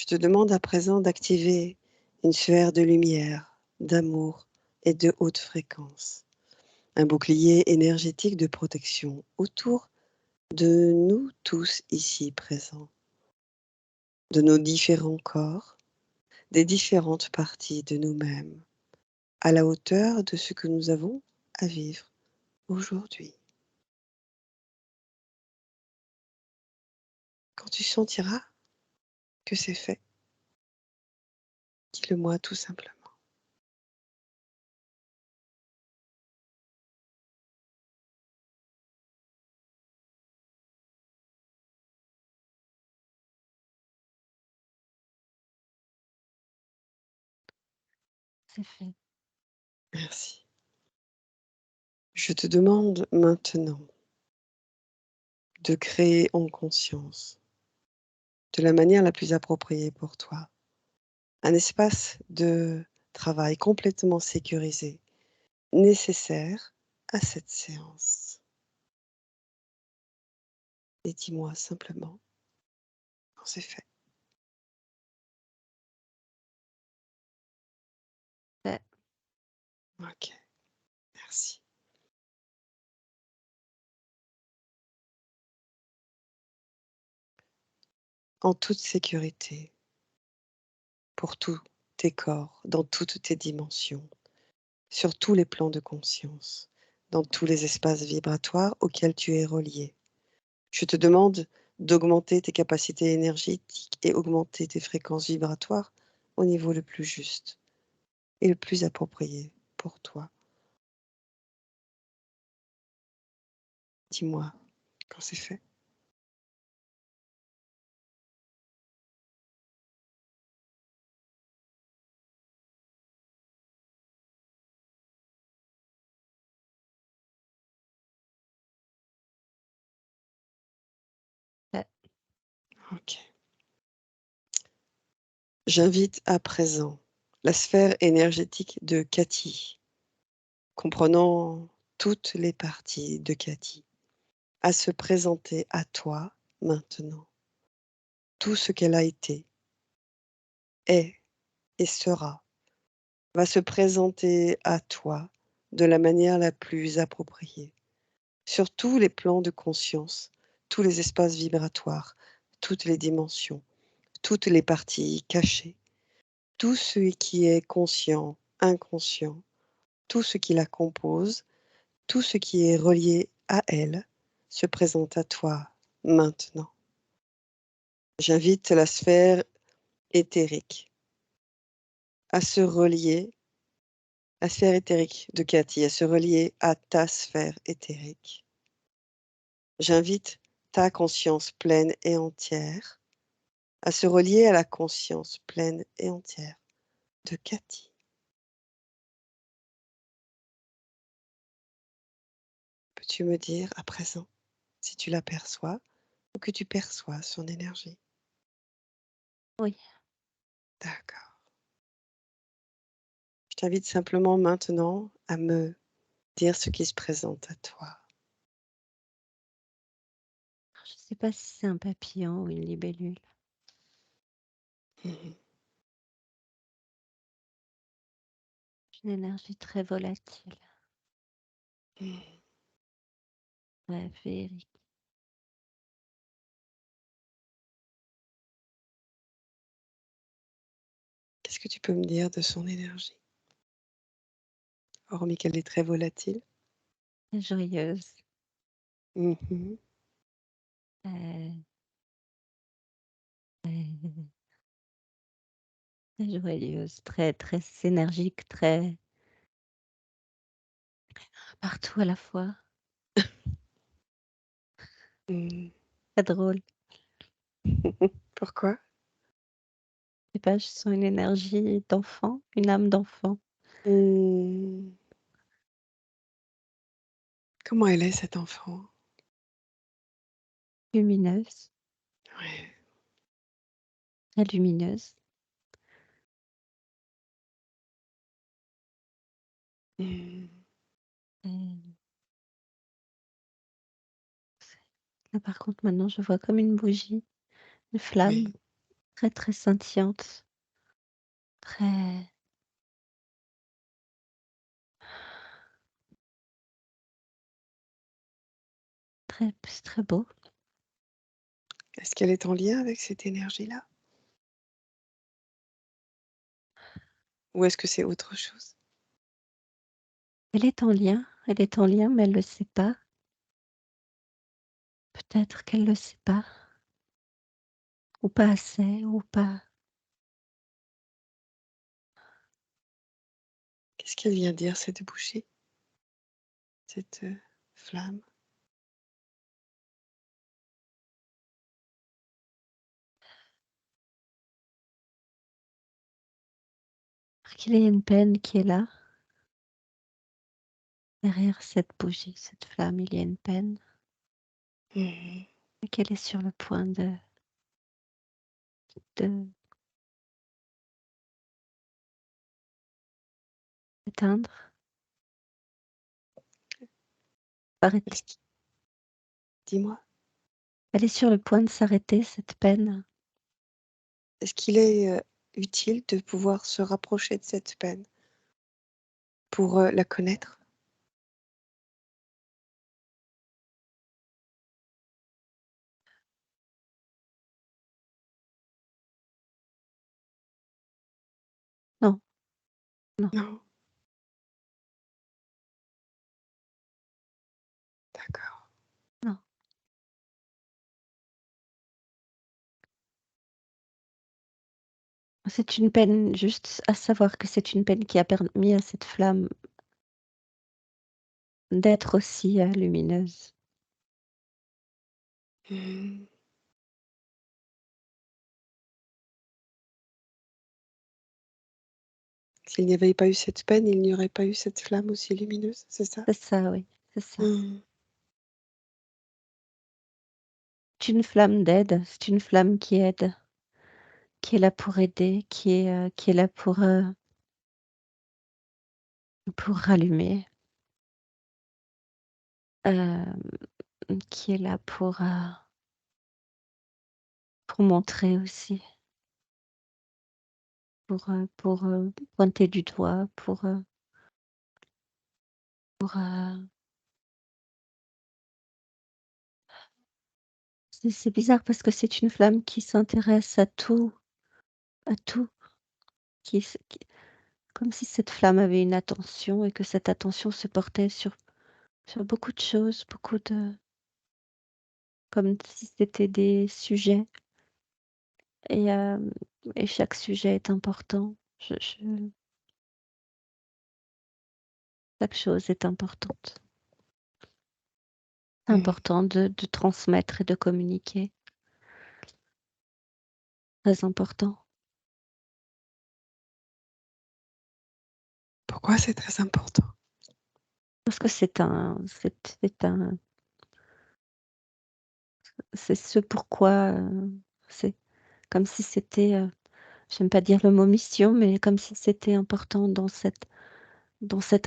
Je te demande à présent d'activer une sphère de lumière, d'amour et de haute fréquence. Un bouclier énergétique de protection autour de nous tous ici présents, de nos différents corps, des différentes parties de nous-mêmes, à la hauteur de ce que nous avons à vivre aujourd'hui. Quand tu sentiras que c'est fait, dis-le-moi tout simplement. C'est fait. Merci. Je te demande maintenant de créer en conscience, de la manière la plus appropriée pour toi, un espace de travail complètement sécurisé, nécessaire à cette séance. Et dis-moi simplement quand c'est fait. Fait. Ok, merci. En toute sécurité, pour tous tes corps, dans toutes tes dimensions, sur tous les plans de conscience, dans tous les espaces vibratoires auxquels tu es relié. Je te demande d'augmenter tes capacités énergétiques et augmenter tes fréquences vibratoires au niveau le plus juste et le plus approprié pour toi. Dis-moi quand c'est fait. Fait. Ok. J'invite à présent la sphère énergétique de Cathy, comprenant toutes les parties de Cathy, à se présenter à toi maintenant. Tout ce qu'elle a été, est et sera va se présenter à toi de la manière la plus appropriée, sur tous les plans de conscience, tous les espaces vibratoires, toutes les dimensions, toutes les parties cachées, tout ce qui est conscient, inconscient, tout ce qui la compose, tout ce qui est relié à elle, se présente à toi maintenant. J'invite la sphère éthérique à se relier, la sphère éthérique de Cathy, à se relier à ta sphère éthérique. J'invite ta conscience pleine et entière à se relier à la conscience pleine et entière de Cathy. Peux-tu me dire à présent si tu l'aperçois ou que tu perçois son énergie? Oui. D'accord. Je t'invite simplement maintenant à me dire ce qui se présente à toi. Je ne sais pas si c'est un papillon ou une libellule. Mhm. Une énergie très volatile. Mhm. Ouais, féerique. Qu'est-ce que tu peux me dire de son énergie? Hormis qu'elle est très volatile. Très joyeuse. Mhm. Euh, euh, Très joyeuse. Très, très énergique. Très partout à la fois. Mhm. Très drôle. Pourquoi? Je sais pas, je sens une énergie d'enfant, une âme d'enfant. Hmm. Comment elle est, cet enfant? Lumineuse. Ouais. Très lumineuse. Hmm. Euh, Là, par contre, maintenant, je vois comme une bougie, une flamme. Oui. très, très scintillante, très c'est très beau. Est-ce qu'elle est en lien avec cette énergie-là? Ou est-ce que c'est autre chose? Elle est en lien, mais elle le sait pas. Peut-être qu'elle le sait pas, ou pas assez, ou pas. Qu'est-ce qu'elle vient dire cette bougie, cette, flamme? Qu'il y a une peine qui est là, derrière cette bougie, cette flamme, il y a une peine, Mmh. et qu'elle est sur le point de d'éteindre, Est-ce s'arrêter. qu Dis-moi? Elle est sur le point de s'arrêter, cette peine. Est-ce qu'il est, utile de pouvoir se rapprocher de cette peine pour, la connaître? Non, non, Non? D'accord. non. C'est une peine, juste à savoir que c'est une peine qui a permis à cette flamme d'être aussi, lumineuse. Mmh. S'il n'y avait pas eu cette peine, il n'y aurait pas eu cette flamme aussi lumineuse, c'est ça? C'est ça, oui, c'est ça. Mmh. C'est une flamme d'aide, c'est une flamme qui aide, qui est là pour aider, qui est là pour rallumer, hem, qui est là pour montrer aussi, pour pointer du doigt, pour c'est bizarre parce que c'est une flamme qui s'intéresse à tout, qui comme si cette flamme avait une attention et que cette attention se portait sur beaucoup de choses, beaucoup de comme si c'était des sujets, et et chaque sujet est important. Je Chaque chose est importante. C'est Mmh. important de transmettre et de communiquer, très important. Pourquoi c'est très important? Parce que c'est ce pourquoi, c'est comme si c'était, j'aime pas dire le mot mission, mais comme si c'était important dans cette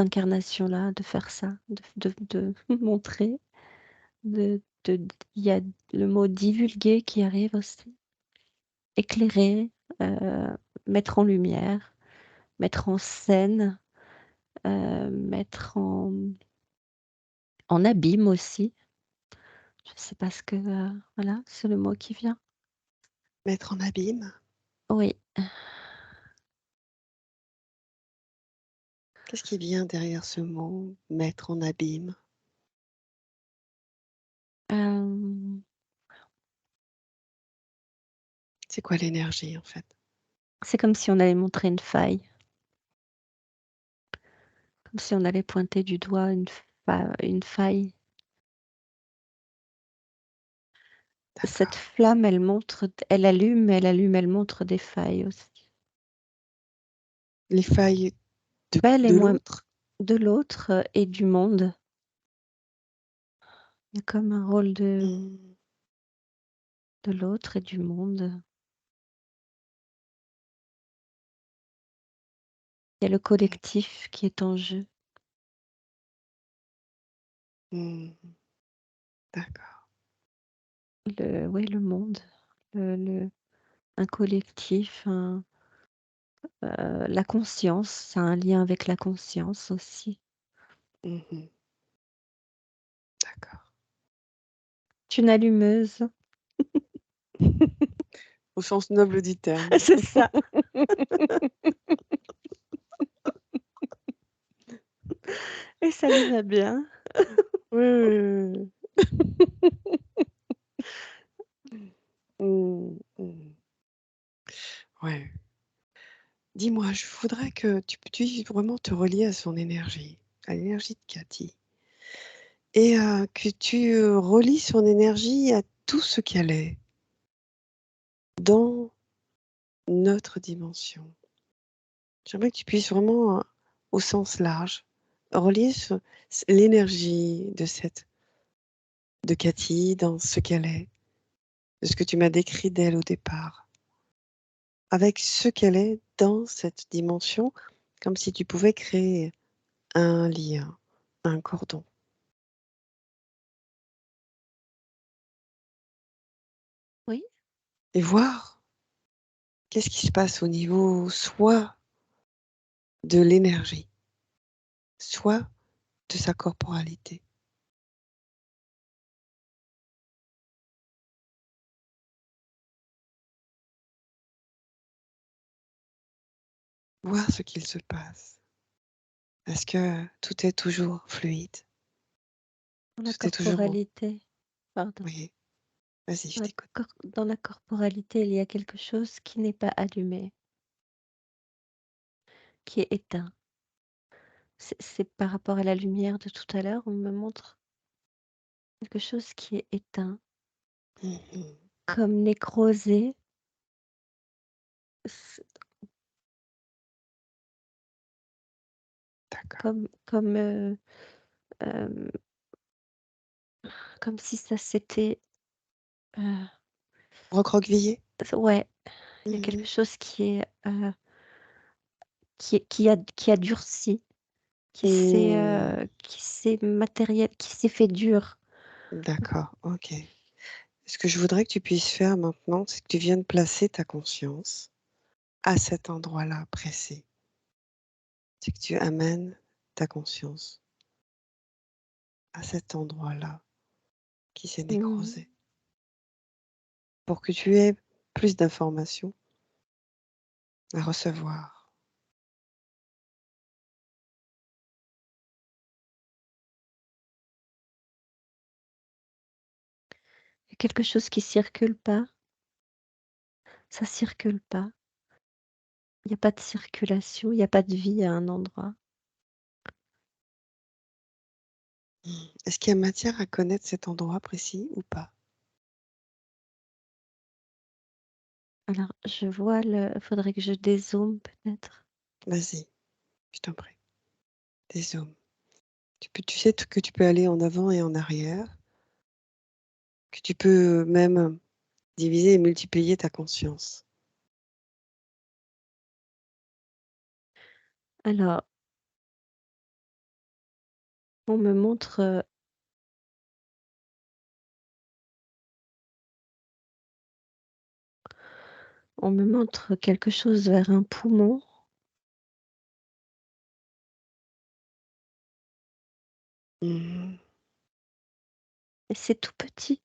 incarnation-là de faire ça, de montrer, de il y a le mot divulguer qui arrive aussi, éclairer, mettre en lumière, mettre en scène, mettre en abîme aussi. Je sais pas ce que, voilà, c'est le mot qui vient. Mettre en abîme? Oui, Qu'est-ce qui vient derrière ce mot, mettre en abîme? hem, C'est quoi l'énergie en fait? c'est comme si on allait montrer une faille, comme si on allait pointer du doigt une faille. Cette D'accord. flamme, elle allume, elle montre des failles aussi. Les failles Belle et de moins l'autre? de l'autre, et du monde. Il y a comme un rôle Mmh. de l'autre et du monde. Il y a le Mmh. collectif qui est en jeu. Mmh. D'accord. Le Oui, le monde, le un collectif, la conscience, ça a un lien avec la conscience aussi. Mmh. D'accord. Tu es une allumeuse. Au sens noble du terme. C'est ça. Et ça lui va bien. Oui, oui, oui, oui. Mmh, mmh. Ouais. Dis-moi, je voudrais que tu puisses vraiment te relier à son énergie, à l'énergie de Cathy et que tu, relis son énergie à tout ce qu'elle est dans notre dimension. J'aimerais que tu puisses vraiment, au sens large, relier l'énergie de Cathy dans ce qu'elle est, de ce que tu m'as décrit d'elle au départ, avec ce qu'elle est dans cette dimension, comme si tu pouvais créer un lien, un cordon Oui, et voir qu'est-ce qui se passe au niveau soit de l'énergie, soit de sa corporalité. Voir ce qu'il se passe. Est-ce que tout est toujours fluide? dans la Tout est toujours corporalité. Pardon. oui, vas-y, je Dans la t'écoute. dans la corporalité, il y a quelque chose qui n'est pas allumé, qui est éteint. C'est par rapport à la lumière de tout à l'heure, on me montre quelque chose qui est éteint, Mmh mh. comme nécrosé, s D'accord. hem, comme si ça s'était, heu, Recroquevillé? ouais, il y a Mmh quelque mh. chose qui a durci, Mmh. qui s'est matériel qui s'est fait dur. D'accord, OK. Ce que je voudrais que tu puisses faire maintenant, c'est que tu viennes placer ta conscience à cet endroit-là précis. C'est que tu amènes ta conscience à cet endroit-là qui s'est Mmh. nécrosé pour que tu aies plus d'informations à recevoir. Il y a quelque chose qui circule pas, ça circule pas. Il y a pas de circulation, il y a pas de vie à un endroit. Mmh. Est-ce qu'il y a matière à connaître cet endroit précis ou pas? Alors je vois le faudrait que je dézoome peut-être? Vas-y, je t'en prie, dézoome. Tu sais que tu peux aller en avant et en arrière, que tu peux même diviser et multiplier ta conscience. Alors, on me montre, quelque chose vers un poumon Mmh. et c'est tout petit.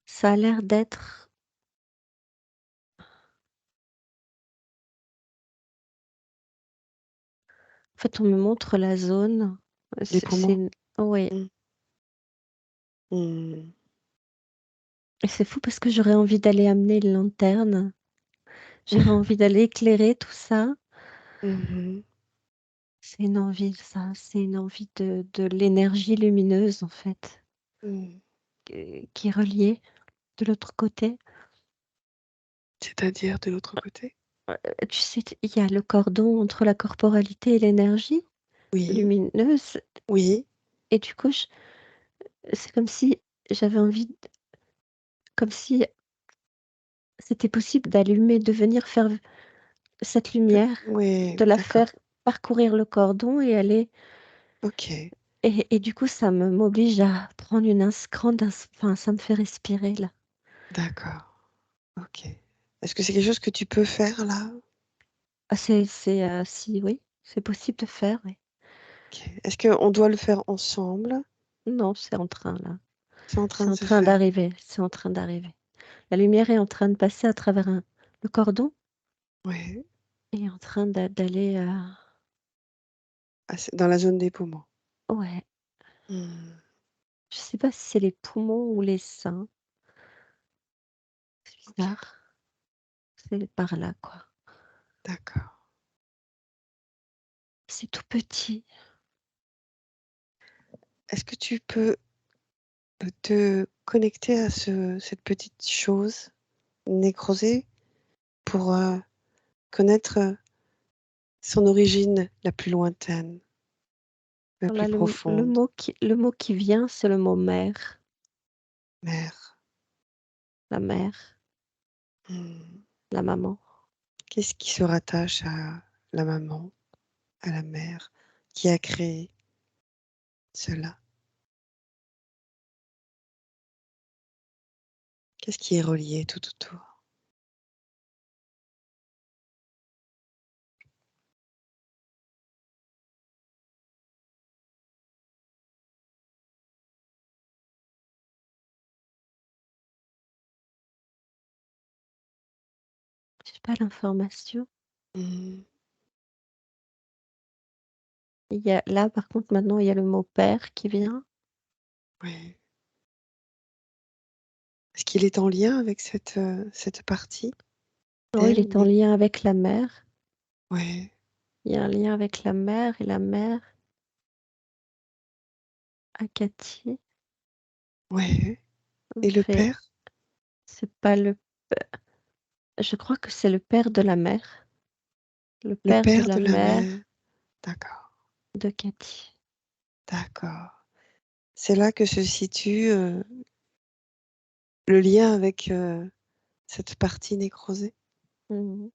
Ça a l'air d'être en fait, on me montre la zone, Les c'est poumons? une oui Mmh. Mmh. et c'est fou parce que j'aurais envie d'aller amener une lanterne, j'aurais envie d'aller éclairer tout ça. Mmh mh. C'est une envie ça, c'est une envie de l'énergie lumineuse en fait, Mmh. qui est reliée de l'autre côté. C'est-à-dire de l'autre côté? Tu sais, il y a le cordon entre la corporalité et l'énergie Oui, lumineuse oui. et du coup, c'est comme si j'avais envie d comme si c'était possible d'allumer, de venir faire cette lumière, Oui, de la d'accord. faire parcourir le cordon et aller OK, et du coup, ça m'oblige à prendre une grande enfin, ça me fait respirer là. d'accord. OK. Est-ce que c'est quelque chose que tu peux faire là? Ah si, oui, c'est possible de faire, oui. OK. Est-ce qu'on doit le faire ensemble? Non, c'est en train là, C'est en train c'est de en se train faire? d'arriver, c'est en train d'arriver. La lumière est en train de passer à travers le cordon Ouais. et est en train d'aller, Ah, c'est dans la zone des poumons. ouais, Mmh. je sais pas si c'est les poumons ou les seins, c'est OK, bizarre, c'est par là, quoi. d'accord. C'est tout petit. Est-ce que tu peux, te connecter à cette petite chose nécrosée pour, connaître, son origine la plus lointaine, la plus Là, le profonde? mot qui vient, c'est le mot mère, Mère. la mère, Mmh. la maman. Qu'est-ce qui se rattache à la maman, à la mère, qui a créé cela? Qu'est-ce qui est relié tout autour? J'ai pas l'information. Mmh. Il y a là, par contre, maintenant, il y a le mot père qui vient. Ouais. Est-ce qu'il est en lien avec cette partie Oh, il d'elle, est en mais lien avec la mère. ouais, Il y a un lien avec la mère et la mère à Cathy. ouais, En et le fait, père? c'est pas le je crois que c'est le père de la mère. Le Le père de père la de la mère mère. D'accord, de Cathy. d'accord. C'est là que se situe, le lien avec, cette partie nécrosée? Mmh.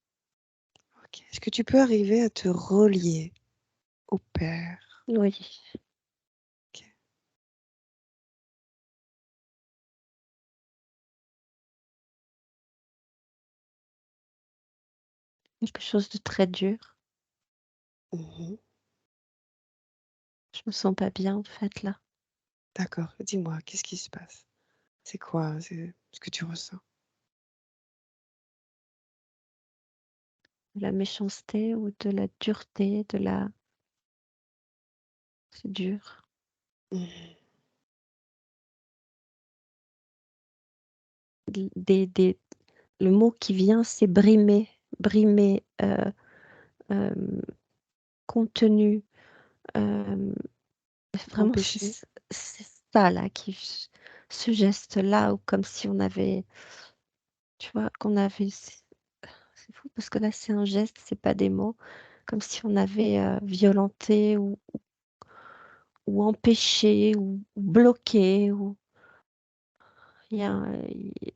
OK. Est-ce que tu peux arriver à te relier au père? Oui, OK. quelque chose de très dur. Mmh. Je me sens pas bien, en fait, là. D'accord. Dis-moi, qu'est-ce qui se passe? C'est quoi? C'est ce que tu ressens? De la méchanceté ou de la dureté, c'est dur. Mmh. Des le mot qui vient, c'est brimer, brimer, hem, contenu, hem, vraiment Empêcher? c'est ça là ce geste-là ou comme si on avait, tu vois, qu'on avait c'est fou parce que là, c'est un geste, c'est pas des mots, comme si on avait, violenté ou empêché ou bloqué ou il y a un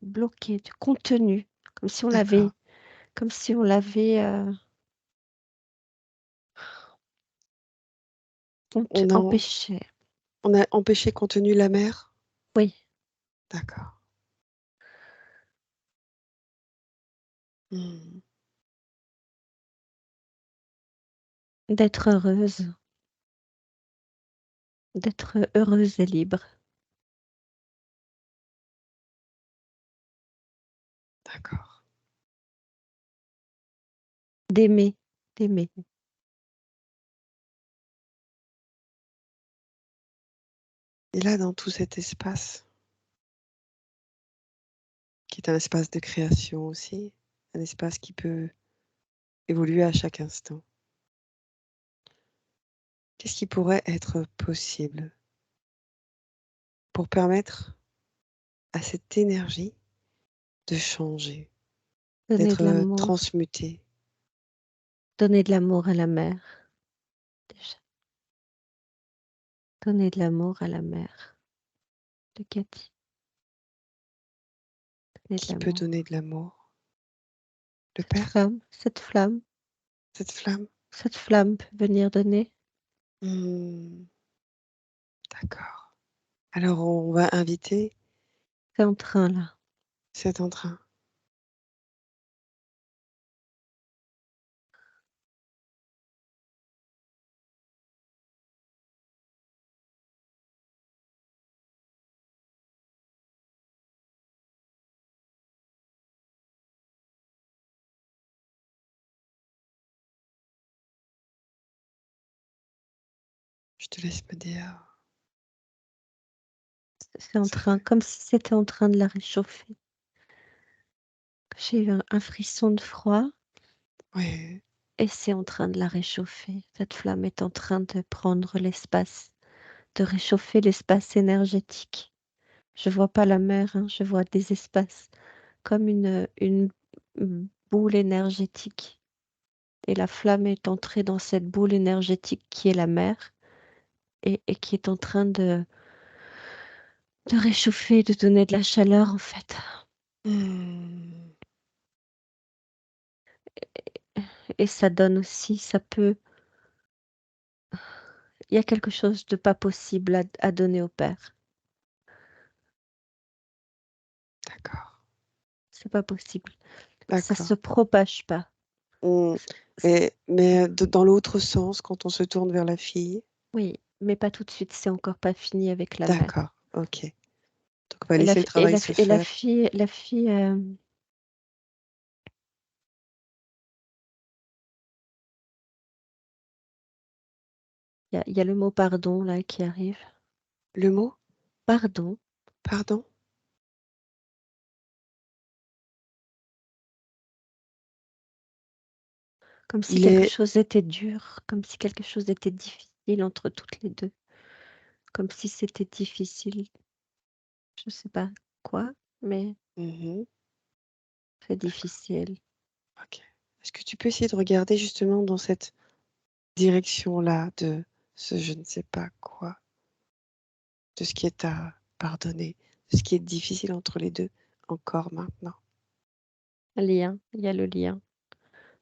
bloqué du contenu, comme si on D'accord. l'avait comme si on l'avait, On a empêché. on a empêché compte tenu la mère? Oui, D'accord. Mmh. d'être heureuse et libre, D'accord. d'aimer, d'aimer. Et là, dans tout cet espace, qui est un espace de création aussi, un espace qui peut évoluer à chaque instant, qu'est-ce qui pourrait être possible pour permettre à cette énergie de changer, Donner de d'être, l'amour, transmutée? donner de l'amour à la mère, déjà. Donner de l'amour à la mère de Cathy, donner de Qui peut l'amour. donner de l'amour? Le Cette père? flamme, cette flamme, Cette flamme? cette flamme peut venir donner. Mmh, d'accord. Alors on va inviter C'est en train là. cet entrain. te laisse me dire. C'est en Ça train fait comme si c'était en train de la réchauffer. J'ai eu un frisson de froid oui. et c'est en train de la réchauffer. Cette flamme est en train de prendre l'espace, de réchauffer l'espace énergétique. Je vois pas la mer, hein, je vois des espaces comme une boule énergétique et la flamme est entrée dans cette boule énergétique qui est la mer et qui est en train de réchauffer, de donner de la chaleur, en fait. Mmh. Et ça donne aussi il y a quelque chose de pas possible à donner au père. D'accord, C'est pas possible. Ça d'accord. se propage pas. Mmh. C c Mais de dans l'autre sens, quand on se tourne vers la fille? Oui, mais pas tout de suite, c'est encore pas fini avec la mère. D'accord, OK. Donc on va Et la laisser le fi et travail la se fi et la faire. fille la fille, il y a le mot pardon là qui arrive. Le mot? Pardon, Pardon? comme si Il quelque est chose était dur, comme si quelque chose était difficile entre toutes les 2, comme si c'était difficile, je sais pas quoi, mais mmh c'est d'accord, difficile. OK. Est-ce que tu peux essayer de regarder justement dans cette direction-là de ce je ne sais pas quoi, de ce qui est à pardonner, de ce qui est difficile entre les 2 encore maintenant? Lien, il y a le lien,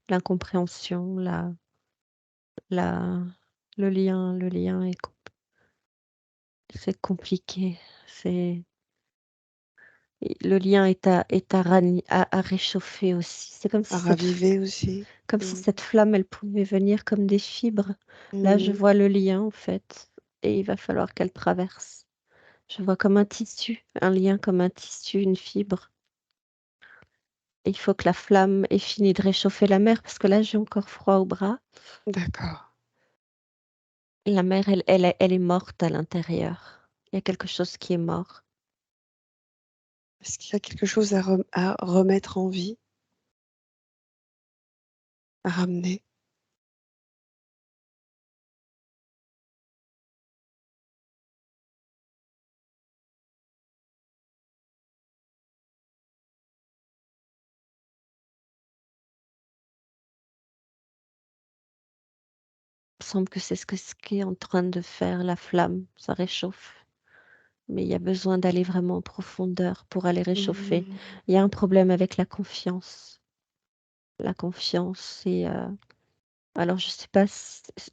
l'incompréhension, la le lien c'est compliqué, c'est le lien est à rani à réchauffer aussi. C'est À raviver aussi? comme si Mmh. cette flamme, elle pouvait venir comme des fibres. Là, je Mmh. vois le lien, en fait, et il va falloir qu'elle traverse. Je vois comme un tissu, un lien comme un tissu, une fibre. Et il faut que la flamme ait fini de réchauffer la mer, parce que là, j'ai encore froid au bras. D'accord. La mer, elle est morte à l'intérieur. Il y a quelque chose qui est mort. Est-ce qu'il y a quelque chose à remettre en vie, à ramener? Il me semble que c'est ce qui est en train de faire la flamme, ça réchauffe. Mais il y a besoin d'aller vraiment en profondeur pour aller réchauffer. Mmh. Il y a un problème avec la confiance. La confiance et alors je sais pas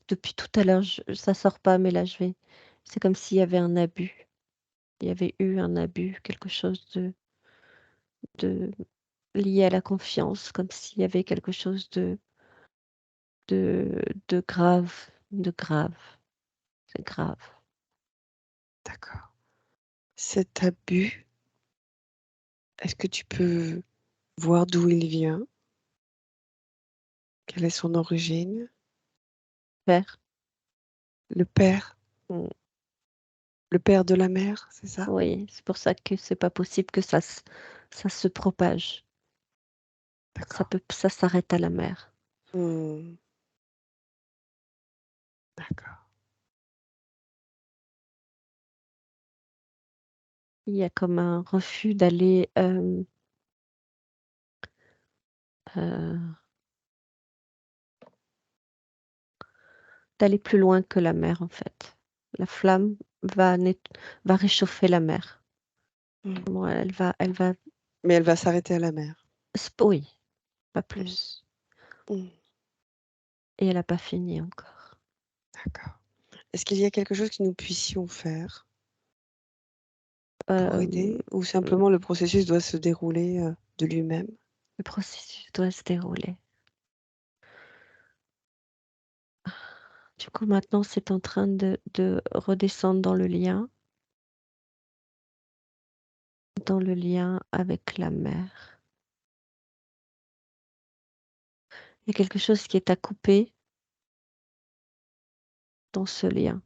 depuis tout à l'heure, ça sort pas, mais là c'est comme s'il y avait un abus. Il y avait eu un abus, quelque chose de lié à la confiance, comme s'il y avait quelque chose de grave, de grave. C'est grave. D'accord. Cet abus, est-ce que tu peux voir d'où il vient? Quelle est son origine? Père, Le père mmh, le père de la mère, c'est ça? oui, c'est pour ça que c'est pas possible que ça se propage. D'accord. Ça s'arrête à la mer. Mmh. D'accord. Il y a comme un refus d'aller, heu, d'aller plus loin que la mer, en fait. La flamme va net va réchauffer la mer. Mmh. Bon, elle va Mais elle va s'arrêter à la mère? oui, pas Mmh. plus Mmh. et elle a pas fini encore. D'accord. Est-ce qu'il y a quelque chose que nous puissions faire pour Hem, aider ou simplement le processus doit se dérouler, de lui-même? le processus doit se dérouler. Du coup, maintenant, c'est en train de redescendre dans le lien avec la mer. Il y a quelque chose qui est à couper dans ce lien.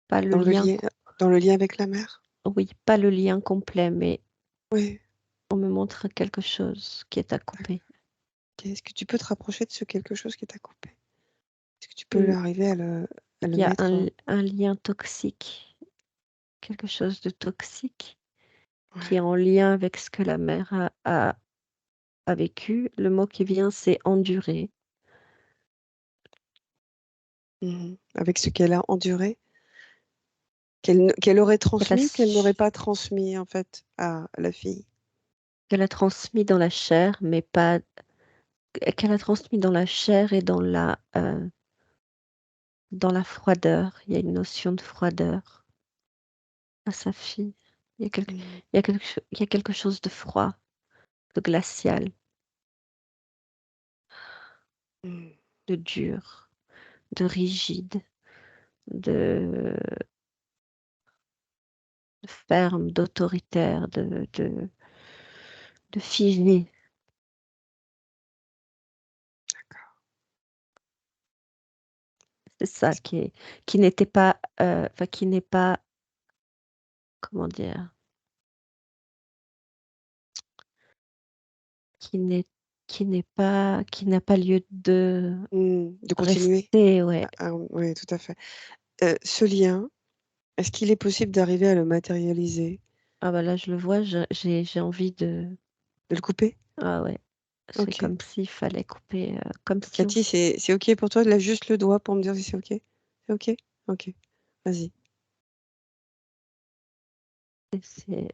Pas le Dans le lien, lien, dans le lien avec la mer? oui, pas le lien complet, mais Oui. on me montre quelque chose qui est à couper. Ok. Est-ce que tu peux te rapprocher de ce quelque chose qui t'a coupé? Est-ce que tu peux Il arriver à le y a mettre? un lien toxique, quelque chose de toxique qui est Ouais. en lien avec ce que la mère a vécu. Le mot qui vient, c'est endurer. Avec ce qu'elle a enduré, qu'elle aurait Qu'elle a, transmis ou qu'elle n'aurait pas transmis en fait à la fille. qu'elle a transmis dans la chair, mais pas qu'elle a transmis dans la chair et dans la froideur. Il y a une notion de froideur à sa fille. Mm, Il y a quelque chose de froid, de glacial, mm, de dur, de rigide, de, de ferme, d'autoritaire, de figé. C'est ça qui n'était pas, enfin qui n'est pas, comment dire, qui n'est qui n'a pas lieu de de continuer. rester, ouais. Oui, tout à fait. Ce lien, est-ce qu'il est possible d'arriver à le matérialiser, Ah bah là, je le vois, j'ai envie de, de le couper? ah ouais, c'est Ok. comme s'il fallait couper, comme si on Cathy, c'est ok pour toi? Lève juste le doigt pour me dire si c'est ok. C'est ok? Ok. Vas-y. c'est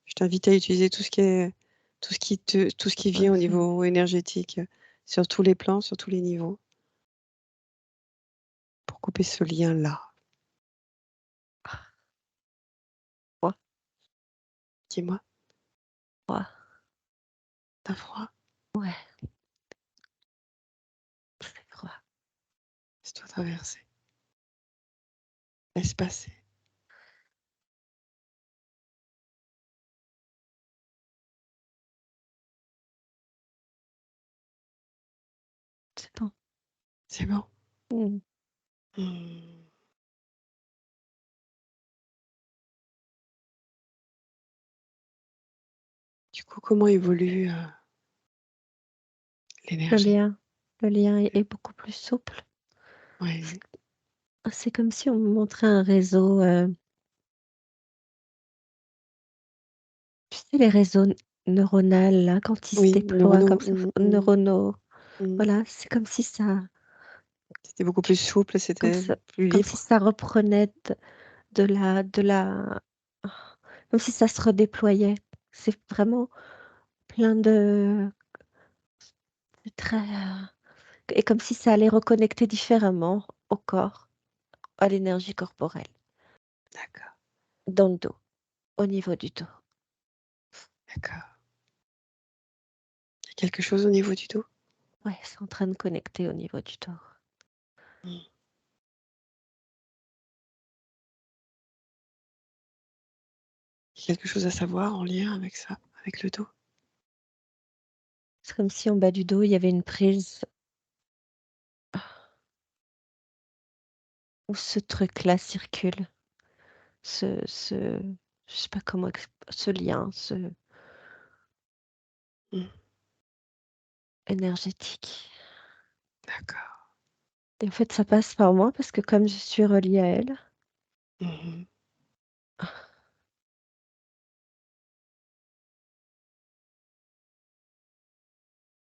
Je t'invite à utiliser tout ce qui vient au c'est niveau énergétique, sur tous les plans, sur tous les niveaux, pour couper ce lien-là. froid, Dis-moi, froid. t'as froid? Ouais, c'est froid. Laisse-toi traverser. Laisse passer. C'est bon. C'est bon. Mmh. Hmm. Du coup, comment évolue Le l'énergie? lien le lien est beaucoup plus souple. Oui, C'est comme si on me montrait un réseau, tu sais les réseaux neuronales là, quand ils se oui, déploient neuronaux. comme ça, neuronaux, Mm. voilà, c'est C'était beaucoup plus souple, c'était plus comme si libre. ça reprenait de la comme si ça se redéployait. C'est vraiment plein de c'est très, et comme si ça allait reconnecter différemment au corps, à l'énergie corporelle, D'accord, dans le dos, au niveau du dos. d'accord. Il y a quelque chose au niveau du dos? Ouais, c'est en train de connecter au niveau du dos. Mm. Il y a quelque chose à savoir en lien avec ça, avec le dos? C'est comme si en bas du dos, il y avait une prise où ce truc-là circule, ce je sais pas comment ce lien, Mm. énergétique. D'accord. Et en fait, ça passe par moi parce que comme je suis reliée à elle, Mhm.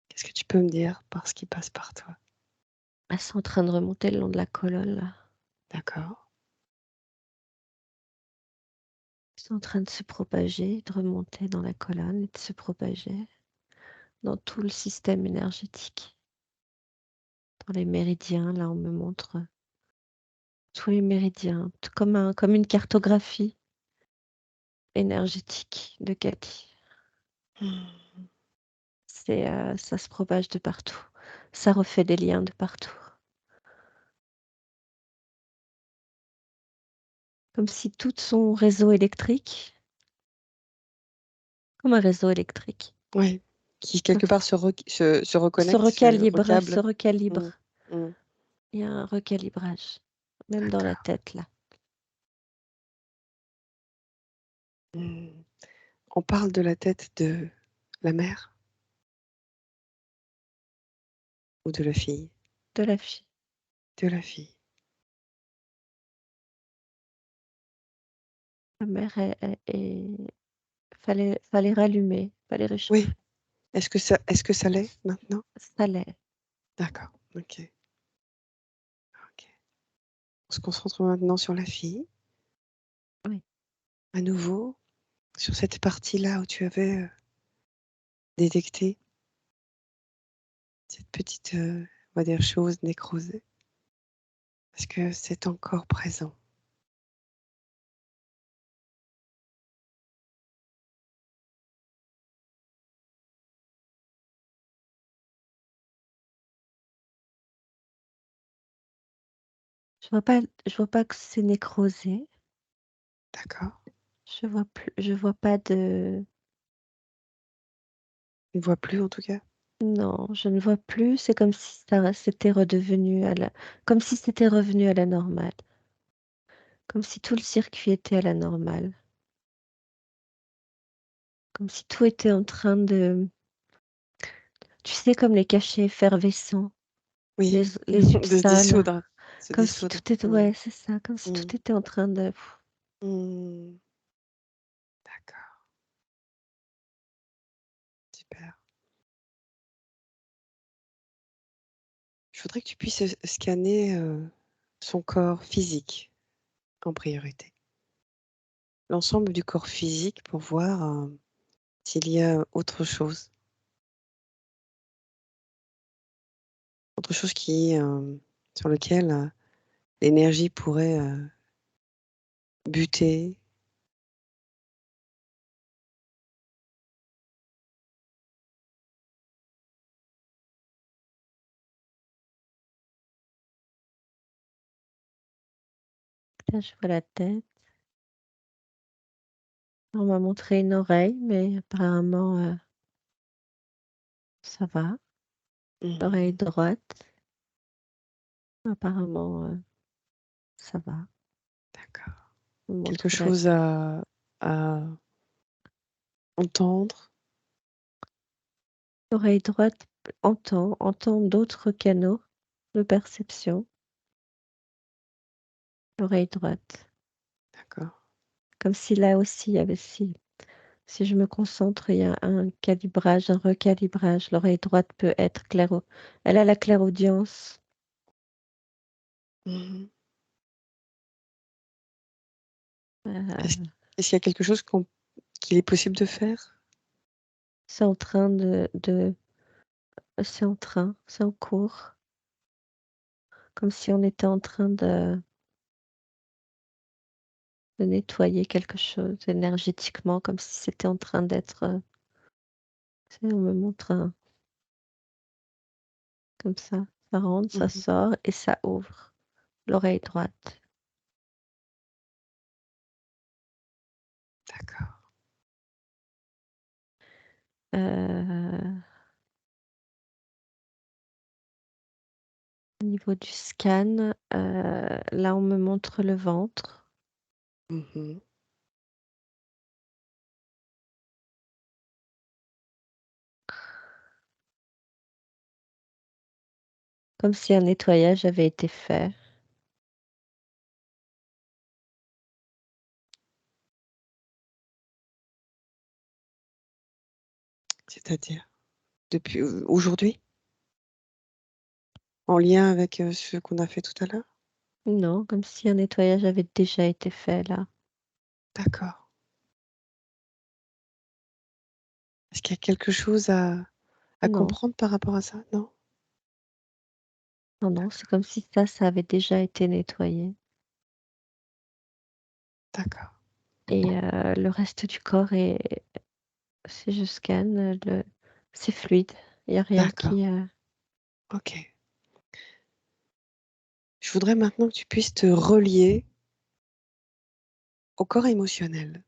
Qu'est-ce que tu peux me dire par ce qui passe par toi? elles sont en train de remonter le long de la colonne là. D'accord. Elles sont en train de se propager, de remonter dans la colonne et de se propager dans tout le système énergétique. Dans les méridiens, là, on me montre tous les méridiens, tout comme une cartographie énergétique de Cathy. Mm. Ça se propage de partout. Ça refait des liens de partout. Comme si tout son réseau électrique, comme un réseau électrique, Ouais. Qui quelque part se se reconnecte, se recalibre, se recable. Mm. recalibre. Mm. Il y a un recalibrage. même dans la D'accord. tête là. Mmh. On parle de la tête de la mère ou de la fille? De la fille. De la fille. Ma mère fallait rallumer, fallait Oui. réchauffer. Est-ce que ça l'est maintenant? Ça l'est, D'accord, OK, OK. On se concentre maintenant sur la fille, oui. à nouveau, sur cette partie-là où tu avais, détecté cette petite, on va dire chose nécrosée. Est-ce que c'est encore présent? Je vois pas que c'est nécrosé. D'accord. Je vois pas de Tu ne vois plus en tout cas? non, je ne vois plus, c'est comme si ça c'était redevenu à la comme si c'était revenu à la normale, comme si tout le circuit était à la normale, comme si tout était en train de tu sais comme les cachets effervescents, Oui, les de se UXAN, dissoudre, se comme si dissoudre. tout était Mmh. ouais, c'est ça, comme si Mmh. tout était en train de Mmh. D'accord, super. Je voudrais que tu puisses, scanner, son corps physique en priorité. L'ensemble du corps physique pour voir, s'il y a autre chose qui, sur lequel, l'énergie pourrait, buter. là je vois la tête. On m'a montré une oreille, mais apparemment, ça va. L'oreille Mmh. droite, apparemment, ça va. D'accord. On me Quelque montre la chose à entendre? l'oreille droite entend d'autres canaux de perception. L'oreille droite. D'accord. Comme si là aussi il y avait si je me concentre, il y a un calibrage, un recalibrage. L'oreille droite peut être elle a la clairaudience. Mmh. Est-ce Heu, est-ce qu'il y a quelque chose qu'il est possible de faire? c'est en train c'est en cours. Comme si on était en train de nettoyer quelque chose énergétiquement, comme si c'était en train d'être, tu sais, on me montre un comme ça rentre, ça Mmh. sort et ça ouvre l'oreille droite. D'accord. Heu, Au niveau du scan, là, on me montre le ventre, Mmh. comme si un nettoyage avait été fait. C'est-à-dire? Depuis, aujourd'hui? En lien avec, ce qu'on a fait tout à l'heure? Non, comme si un nettoyage avait déjà été fait là. D'accord. Est-ce qu'il y a quelque chose à Non, comprendre par rapport à ça? Non? non, non, c'est comme si ça avait déjà été nettoyé D'accord. et le reste du corps est si je scanne, c'est fluide. Il y a rien D'accord. qui, OK. Je voudrais maintenant que tu puisses te relier au corps émotionnel,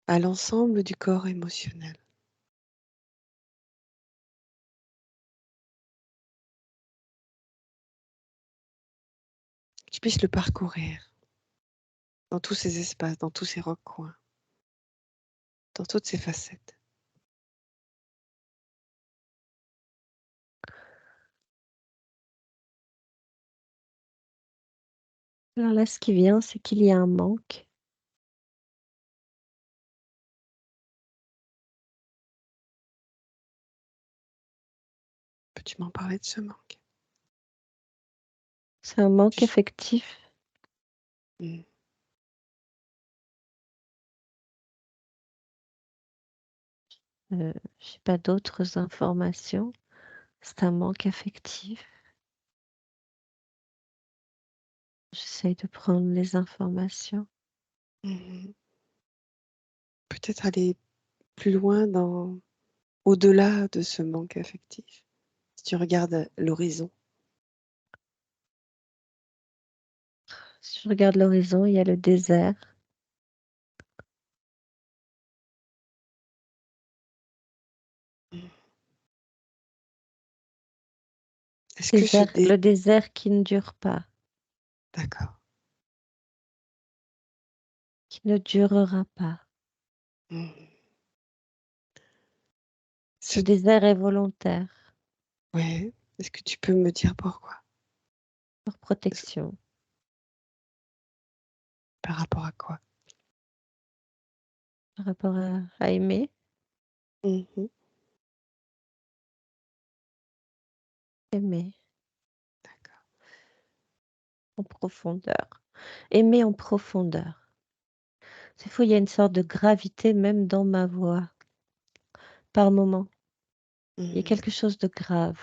à l'ensemble du corps émotionnel. tu puisses le parcourir dans tous ces espaces, dans tous ces recoins, dans toutes ces facettes. Alors là, ce qui vient, c'est qu'il y a un manque. Peux-tu m'en parler de ce manque? C'est un manque Tu- affectif. Hmm. J'ai pas d'autres informations. C'est un manque affectif. J'essaye de prendre les informations. Mhm. Peut-être aller plus loin au-delà de ce manque affectif. Si tu regardes l'horizon, Si je regarde l'horizon, il y a le désert. est-ce que Le désert qui ne dure pas, D'accord. qui ne durera pas. Mhm. Ce... Le désert est volontaire, Ouais. Est-ce que tu peux me dire pourquoi? pour protection, Par rapport à quoi? par rapport à aimer, Mhm. aimer D'accord. en profondeur. Aimer en profondeur. C'est fou, il y a une sorte de gravité même dans ma voix, par moment. Il y a Mhm. quelque chose de grave.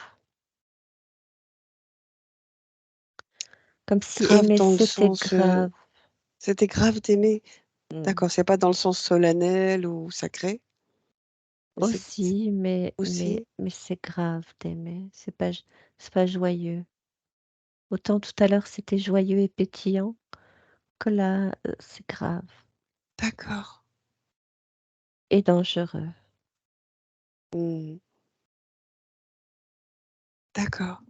Comme si Grave aimer, dans le c'était sens, grave. c'était grave d'aimer. Mm. D'accord, c'est pas dans le sens solennel ou sacré, mais Aussi, aussi. mais c'est grave d'aimer. C'est pas joyeux. Autant tout à l'heure c'était joyeux et pétillant, que là, c'est grave D'accord. et dangereux. Mhm. D'accord.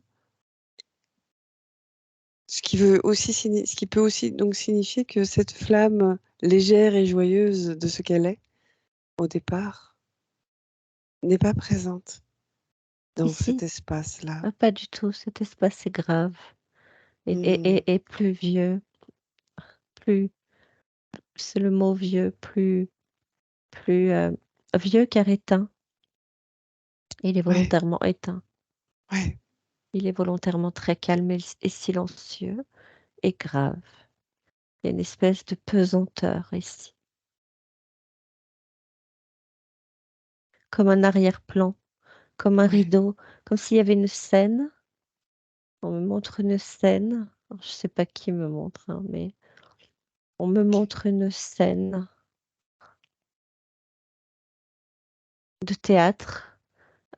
Ce qui peut aussi donc signifier que cette flamme légère et joyeuse de ce qu'elle est au départ n'est pas présente dans cet Ici, espace-là. pas du tout, cet espace est grave Hmm. et plus vieux, plus c'est le mot vieux, plus, vieux car éteint. Il est Ouais, volontairement éteint. ouais, Il est volontairement très calme et silencieux et grave. Il y a une espèce de pesanteur ici, comme un arrière-plan, comme un ouais. rideau, comme s'il y avait une scène. On me montre une scène, alors je sais pas qui me montre, hein, mais on me Ok. montre une scène de théâtre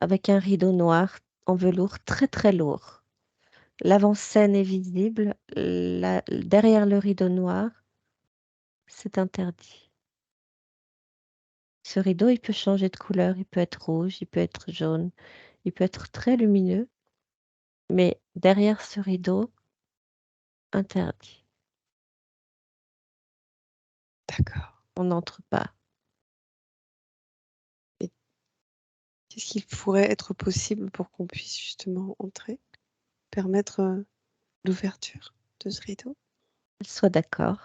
avec un rideau noir en velours très, très lourd. L'avant-scène est visible, derrière le rideau noir, c'est interdit. Ce rideau, il peut changer de couleur, il peut être rouge, il peut être jaune, il peut être très lumineux, mais derrière ce rideau, interdit. D'accord. On n'entre pas. Et qu'est-ce qu'il pourrait être possible pour qu'on puisse justement entrer, permettre l'ouverture de ce rideau? Sois d'accord,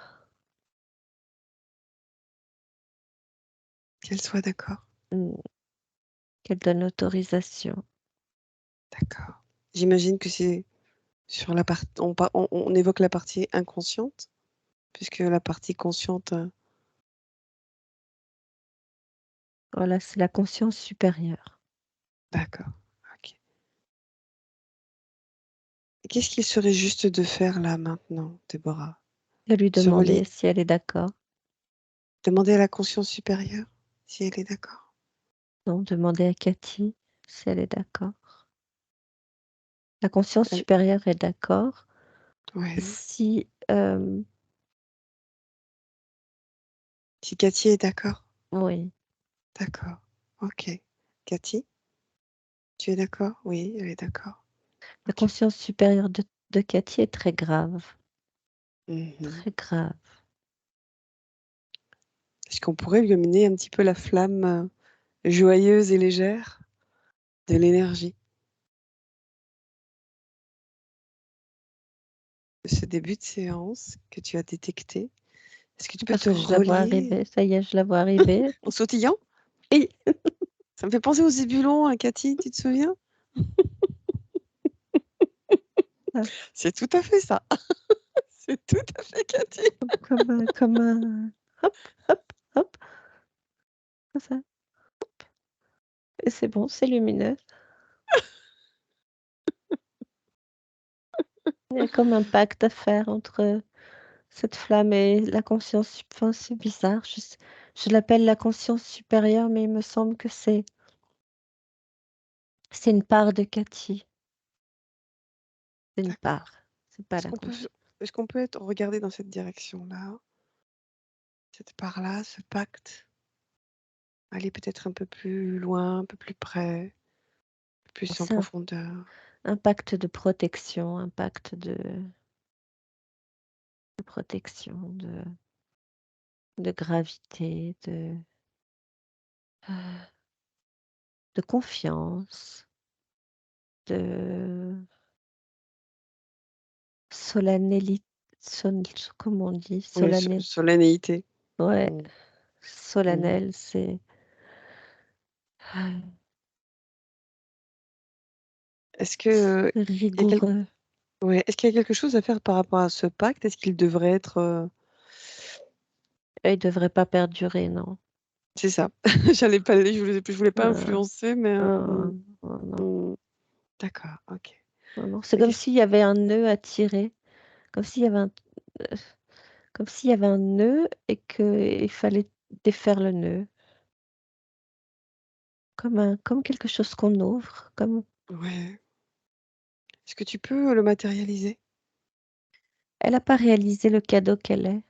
Qu'elle soit d'accord. mmh, qu'elle donne l'autorisation. D'accord. J'imagine que c'est sur la partie, on évoque la partie inconsciente, puisque la partie consciente, Voilà, c'est la conscience supérieure. d'accord. Ok. Et qu'est-ce qu'il serait juste de faire là maintenant, Déborah? De lui Se relier, demander si elle est d'accord. demander à la conscience supérieure si elle est d'accord. Non, demander à Cathy si elle est d'accord. La conscience Elle- supérieure est d'accord. Ouais. Si, Si Cathy est d'accord, oui, d'accord. Ok. Cathy, tu es d'accord? Oui, elle est d'accord. la Ok. conscience supérieure de Cathy est très grave. Mmh. très grave. Est-ce qu'on pourrait lui amener un petit peu la flamme, joyeuse et légère de l'énergie de ce début de séance que tu as détecté? Est-ce que tu peux Parce te que je la vois relier arriver, ça y est, je la vois arriver. en sautillant? Oui. Ça me fait penser aux zébulons, Cathy, tu te souviens? Ah, C'est tout à fait ça. C'est tout à fait Cathy. comme un hop, hop, hop, comme ça et c'est bon, c'est lumineux. Il y a comme un pacte à faire entre cette flamme et la conscience enfin, c'est bizarre, je l'appelle la conscience supérieure, mais il me semble que c'est une part de Cathy. C'est une D'accord. part, c'est pas Est-ce la qu'on peut conscience. est-ce qu'on peut être regarder dans cette direction-là, cette part-là, ce pacte? Aller peut-être un peu plus loin, un peu plus près, plus en C'est profondeur. un pacte de protection, un pacte de protection, de gravité, de confiance, de solenneli son comment on dit? Oui, solennité. Ouais, Mmh. Mmh. solennel, c'est Est-ce que, il y a quel rigoureux. ouais, est-ce qu'il y a quelque chose à faire par rapport à ce pacte? Est-ce qu'il devrait être, Il devrait pas perdurer, non. c'est ça, j'allais pas le je voulais pas Heu, influencer, mais non, non, mmh, d'accord, OK. non, non, c'est Mais comme qu'est-ce s'il y avait un nœud à tirer, comme s'il y avait heu, comme s'il y avait un nœud et qu'il fallait défaire le nœud, comme quelque chose qu'on ouvre, comme ouais. Est-ce que tu peux le matérialiser? elle a pas réalisé le cadeau qu'elle est.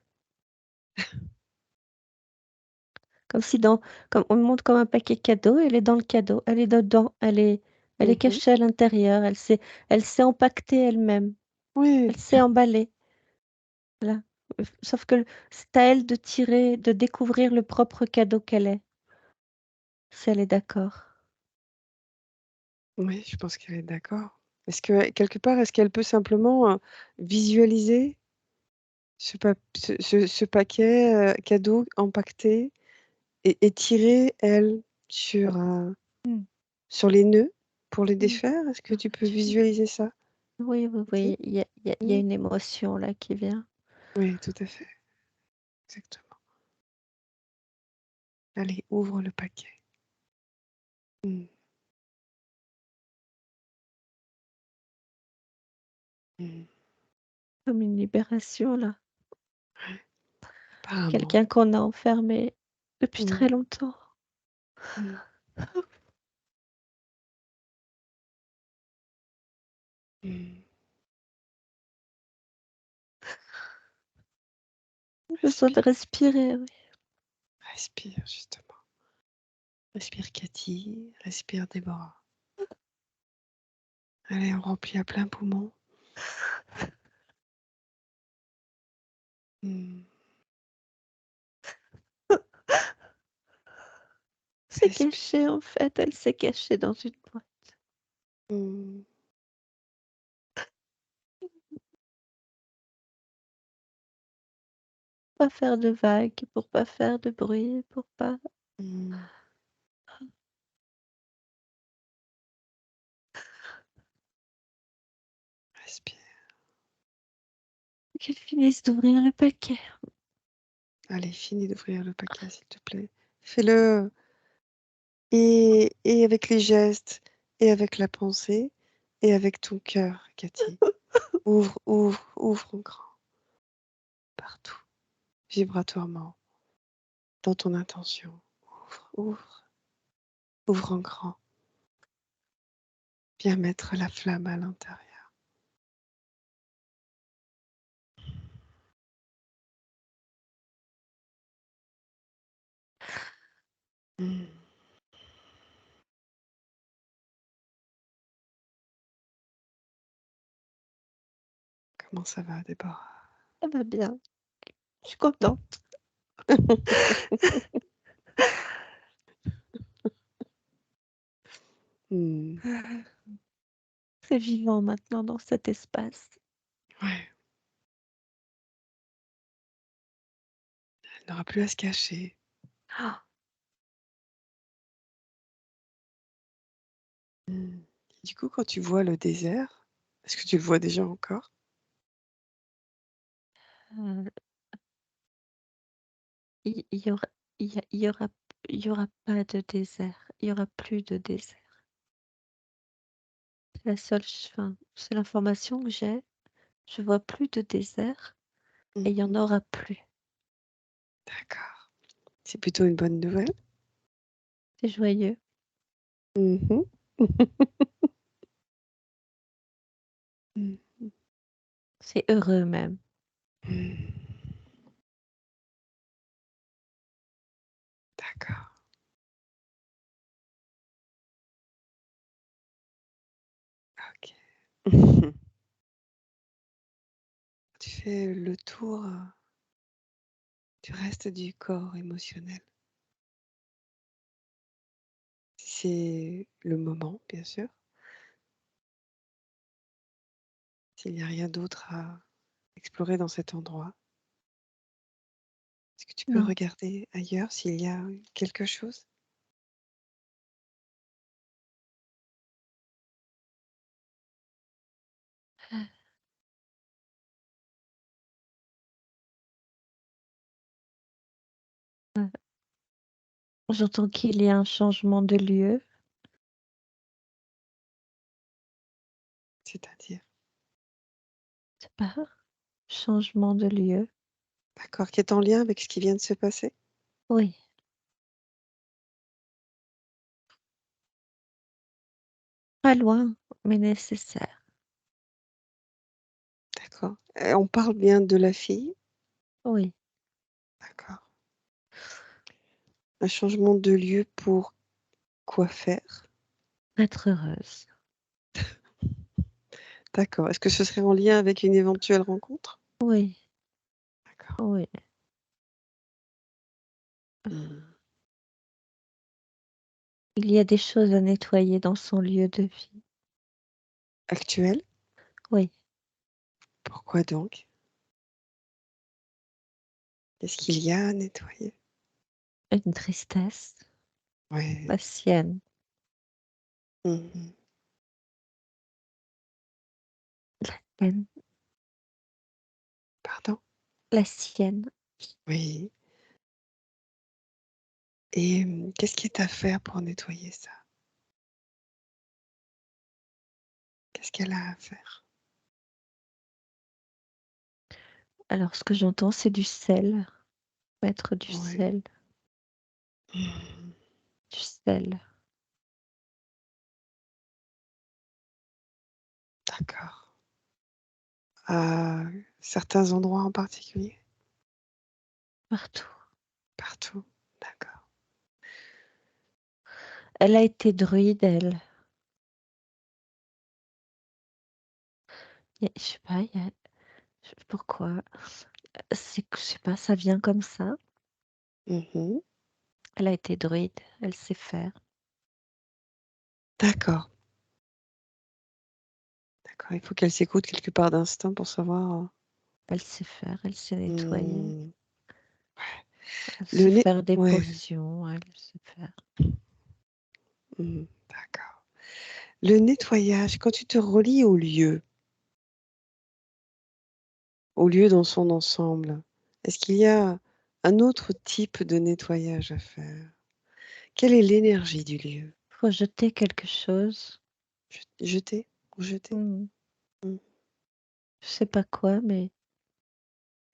Comme si dans comme on me montre comme un paquet cadeau, elle est dans le cadeau, elle est dedans, elle est Mmh. cachée à l'intérieur, elle s'est empaquetée elle-même, elle Oui, s'est emballée, voilà. Sauf que c'est à elle de tirer, de découvrir le propre cadeau qu'elle est, si elle est d'accord. oui, je pense qu'elle est d'accord. Est-ce que quelque part, est-ce qu'elle peut simplement, visualiser ce paquet, cadeau empaqueté et tirer, elle, sur, Mmh. sur les nœuds pour les Mmh. défaire? Est-ce que Ah, tu peux tu visualiser ça? oui, oui, Si? oui, il y a Mmh. une émotion là qui vient. Oui, tout à fait, exactement. Allez, ouvre le paquet. Mmh. Mmh. Comme une libération là. Apparemment. Quelqu'un qu'on a enfermé depuis Mmh. très longtemps. Mmh. Mmh. Besoin de Respire, respirer, oui. respire justement. Respire Cathy, respire Déborah. Allez, on remplit à plein poumon. Mmh. C'est Respire. caché en fait, elle s'est cachée dans une boîte. Mmh. Pas faire de vagues, pour pas faire de bruit, pour pas Mmh. Respire. qu'elle finisse d'ouvrir le paquet. Allez, finis d'ouvrir le paquet, s'il te plaît. Fais-le et avec les gestes et avec la pensée et avec ton cœur, Cathy. Ouvre, ouvre, ouvre en grand, partout, vibratoirement, dans ton intention. Ouvre, ouvre, ouvre en grand. Viens mettre la flamme à l'intérieur. Mmh. Comment ça va, Déborah? Ça va bien, je suis contente. Mmh. C'est vivant maintenant dans cet espace. Ouais, elle n'aura plus à se cacher. Ah, Mmh. Du coup, quand tu vois le désert, est-ce que tu le vois déjà encore? heu, il y aura il y aura pas de désert, il y aura plus de désert. C'est la seule ch enfin, c'est l'information que j'ai. Je vois plus de désert et il y en Mmh. aura plus. D'accord. C'est plutôt une bonne nouvelle. C'est joyeux, Mmh. Mmh. c'est heureux même. Mmh. D'accord. OK. Tu fais le tour, du reste du corps émotionnel. Si c'est le moment, bien sûr. S'il n'y a rien d'autre à explorer dans cet endroit, est-ce que tu peux Non, regarder ailleurs s'il y a quelque chose? j'entends qu'il y a un changement de lieu. C'est-à-dire? C'est pas changement de lieu. D'accord, qui est en lien avec ce qui vient de se passer? Oui, pas loin, mais nécessaire. D'accord. On parle bien de la fille? Oui, D'accord. Un changement de lieu pour quoi faire? être heureuse. D'accord. Est-ce que ce serait en lien avec une éventuelle rencontre? Oui, D'accord. oui. Mmh. Il y a des choses à nettoyer dans son lieu de vie. Actuel? Oui, Pourquoi donc? Qu'est-ce qu'il y a à nettoyer? une tristesse, la Ouais. sienne, Mmh mh. peine, Pardon? la sienne. Oui. Et qu'est-ce qui est à faire pour nettoyer ça? Qu'est-ce qu'elle a à faire? Alors ce que j'entends, c'est du sel, mettre du Ouais. sel, Mmh. du sel, D'accord. À certains endroits en particulier? partout. Partout? D'accord. Elle a été druide, elle. Je sais pas, il y a pourquoi? C'est que je sais pas, ça vient comme ça. Mmh mh. Elle a été druide, elle sait faire, D'accord, d'accord. Il faut qu'elle s'écoute quelque part d'instinct pour savoir, elle sait faire, elle sait nettoyer, mmh, elle le sait nez faire des ouais, potions, elle sait faire. d'accord. Le nettoyage, quand tu te relis au lieu dans son ensemble, est-ce qu'il y a un autre type de nettoyage à faire? Quelle est l'énergie du lieu? Faut jeter quelque chose. Jeter? Rejeter? Mmh. Mmh, Je sais pas quoi, mais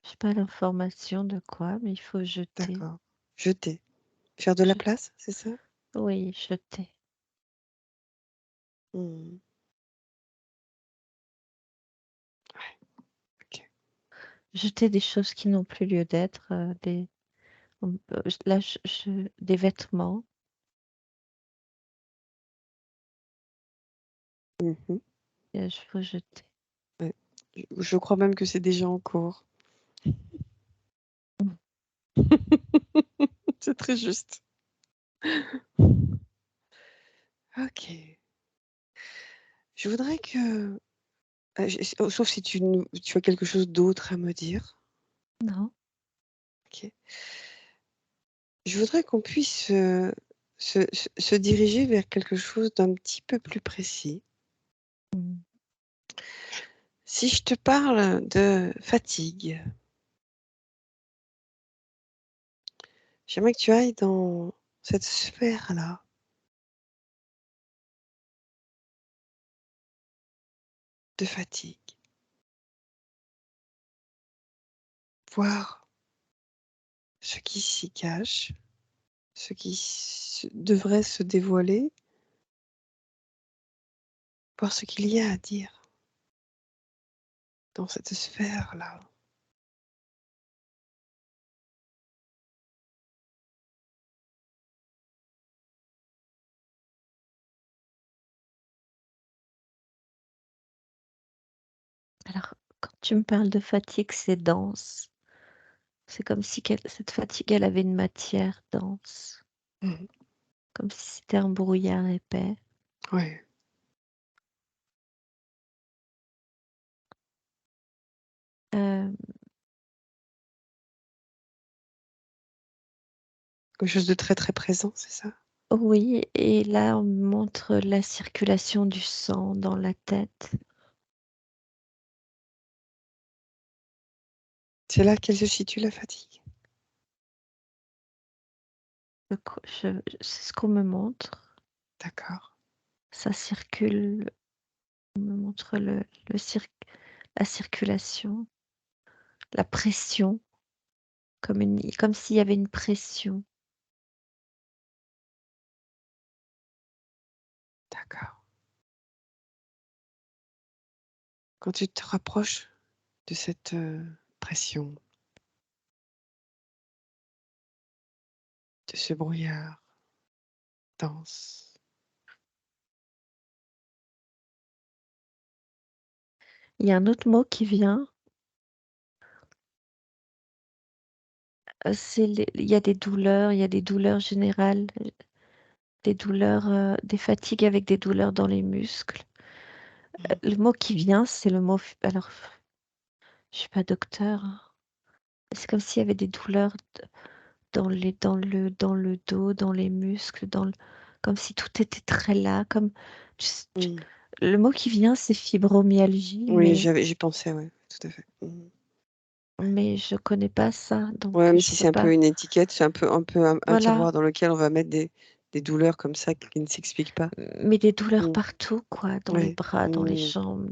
j'ai pas l'information de quoi, mais il faut jeter. d'accord. Jeter. Faire de la Je place, c'est ça? Oui, jeter. Mmh. Ouais, OK. Jeter des choses qui n'ont plus lieu d'être, des là, des vêtements, Mmh mh. faut jeter. Ouais. Je crois même que c'est déjà en cours. C'est très juste. OK. Je voudrais que, sauf si tu as quelque chose d'autre à me dire. Non. OK. Je voudrais qu'on puisse, se diriger vers quelque chose d'un petit peu plus précis. Mmh. Si je te parle de fatigue, j'aimerais que tu ailles dans cette sphère-là de fatigue, voir ce qui s'y cache, ce qui devrait se dévoiler, voir ce qu'il y a à dire dans cette sphère-là. Alors, quand tu me parles de fatigue, c'est dense. C'est comme si cette fatigue, elle avait une matière dense, Mmh. comme si c'était un brouillard épais. Ouais, Hem, quelque chose de très, très présent, c'est ça? oui, et là, on me montre la circulation du sang dans la tête. C'est là qu'elle se situe, la fatigue? C'est ce qu'on me montre. D'accord, Ça circule, on me montre le cir la circulation, la pression, comme s'il y avait une pression. d'accord. Quand tu te rapproches de cette, pression, de ce brouillard dense, Il y a un autre mot qui vient, c'est il y a des douleurs générales, des douleurs, des fatigues avec des douleurs dans les muscles. mmh, Le mot qui vient, c'est le mot alors, je suis pas docteur, hein. C'est comme s'il y avait des douleurs dans le dos, dans les muscles, comme si tout était très là, comme tu s tu mmh. le mot qui vient, c'est fibromyalgie, Oui, j'y pensais, ouais, tout à fait. Mmh. mais je connais pas ça, donc Ouais, même je si peux c'est un peu pas, une étiquette, c'est un peu un voilà, tiroir dans lequel on va mettre des douleurs comme ça qui ne s'expliquent pas. mais des douleurs Mmh. partout quoi, dans les Ouais. bras, dans les Mmh. jambes,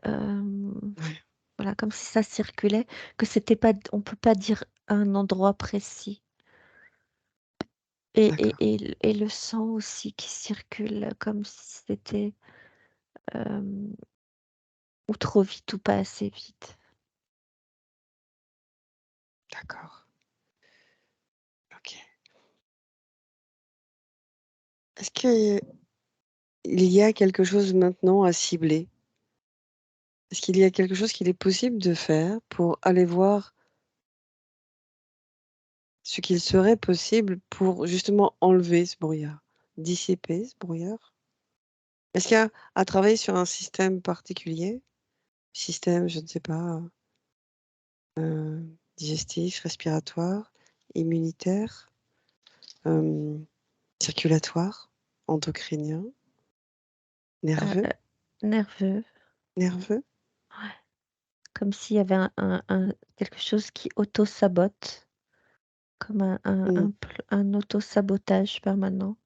hem, Ouais, voilà, comme si ça circulait, que c'était pas on peut pas dire un endroit précis, d'accord, et le sang aussi qui circule comme si c'était, hem, ou trop vite ou pas assez vite. d'accord. OK. Est-ce qu'il y a quelque chose maintenant à cibler? Est-ce qu'il y a quelque chose qu'il est possible de faire pour aller voir ce qu'il serait possible pour justement enlever ce brouillard? Dissiper ce brouillard? Est-ce qu'il y a à travailler sur un système particulier? Système, je ne sais pas, digestif, respiratoire, immunitaire, hem, circulatoire, endocrinien, nerveux? Heu, nerveux, Nerveux? ouais, comme s'il y avait un quelque chose qui auto-sabote, comme Mmh. un auto-sabotage permanent,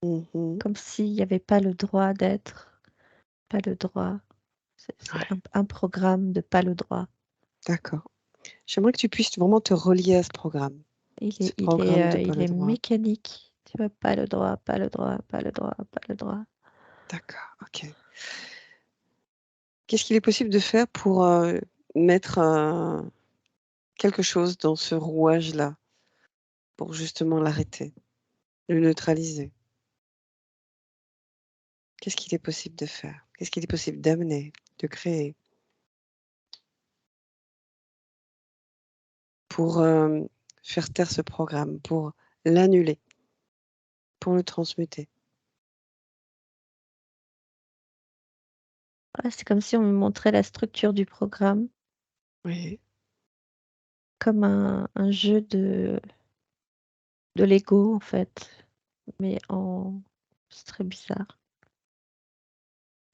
Mmh mh. comme s'il y avait pas le droit d'être, pas le droit. C'est Ouais, un programme de pas le droit. d'accord. J'aimerais que tu puisses vraiment te relier à ce programme. Ce programme de pas Il le est droit. mécanique, tu vois? Pas le droit, pas le droit, pas le droit, pas le droit. D'accord, OK. Qu'est-ce qu'il est possible de faire pour, mettre, quelque chose dans ce rouage-là, pour justement l'arrêter, le neutraliser? Qu'est-ce qu'il est possible de faire? Qu'est-ce qu'il est possible d'amener, de créer? pour, faire taire ce programme, pour l'annuler, pour le transmuter. Ouais, c'est comme si on me montrait la structure du programme Oui, comme un jeu de Lego, en fait, mais en c'est très bizarre.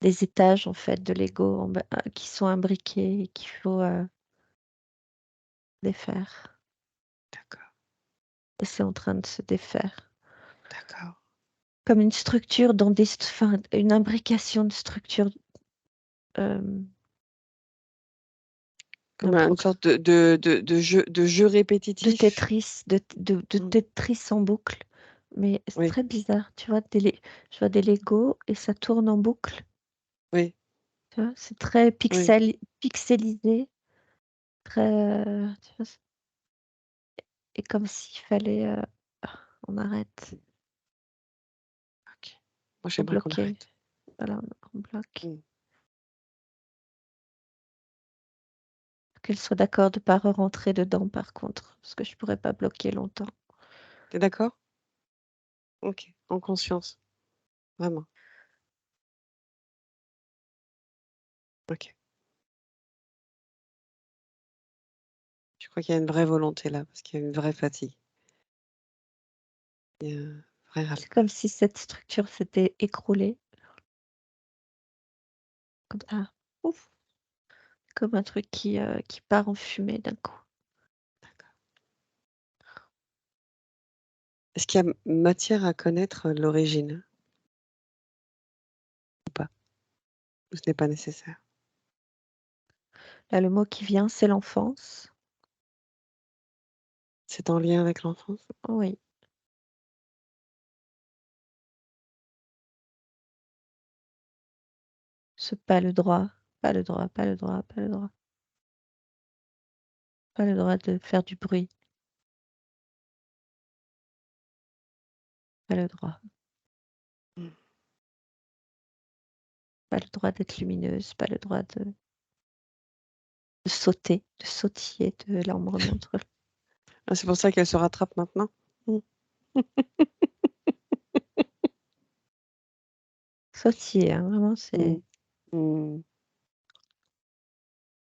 Des étages, en fait, de Lego qui sont imbriqués et qu'il faut, défaire d'accord, et c'est en train de se défaire. d'accord. Comme une structure dans des enfin, une imbrication de structures, hem, d'un Comme un une programme sorte de jeu de répétitif? Tetris, de Mmh, Tetris en boucle, mais c'est oui, très bizarre, tu vois? Je vois des Lego et ça tourne en boucle, oui, tu vois? C'est très oui, pixelisé, très, tu vois? Et comme s'il fallait, on arrête, OK. Moi, on j'aimerais qu'on bloquait. arrête. Voilà, on bloque. Mmh. Qu'elle soit d'accord de pas re-rentrer dedans par contre, parce que je pourrais pas bloquer longtemps. Tu es d'accord? OK, en conscience, vraiment. OK. Je crois qu'il y a une vraie volonté là, parce qu'il y a une vraie fatigue. Il y a un vrai C'est ras-le-bol. comme si cette structure s'était écroulée, comme ça, ouf, comme un truc qui part en fumée d'un coup. D'accord. Est-ce qu'il y a matière à connaître l'origine ou pas? Ou ce n'est pas nécessaire? Là, le mot qui vient, c'est l'enfance. C'est en lien avec l'enfance? Oui, c'est pas le droit, pas le droit, pas le droit, pas le droit, pas le droit de faire du bruit, pas le droit, Mmh. pas le droit d'être lumineuse, pas le droit de sauter, de sautiller de l'embrement entre Ah, c'est pour ça qu'elle se rattrape maintenant? Mmh. sautiller, hein, vraiment Mmh. c'est Mmh.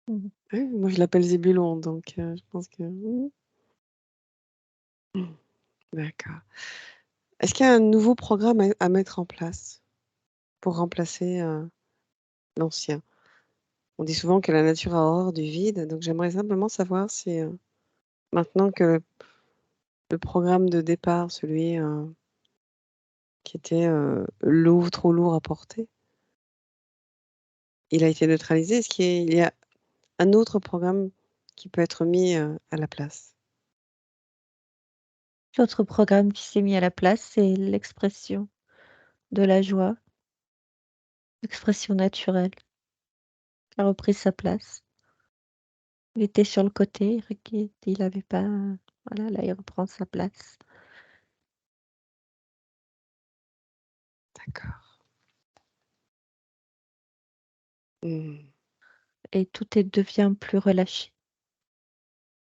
mmh Oui, moi je l'appelle Zébulon donc je pense que mmh, d'accord. Est-ce qu'il y a un nouveau programme à mettre en place pour remplacer, l'ancien? On dit souvent que la nature a horreur du vide, donc j'aimerais simplement savoir si, maintenant que le programme de départ, celui, qui était, lourd trop lourd à porter, il a été neutralisé. Est-ce qu'il y a un autre programme qui peut être mis, à la place? L'autre programme qui s'est mis à la place, c'est l'expression de la joie, l'expression naturelle, qui a repris sa place. Il était sur le côté, il avait pas, voilà, là, il reprend sa place D'accord. Mmh. et tout est devient plus relâché.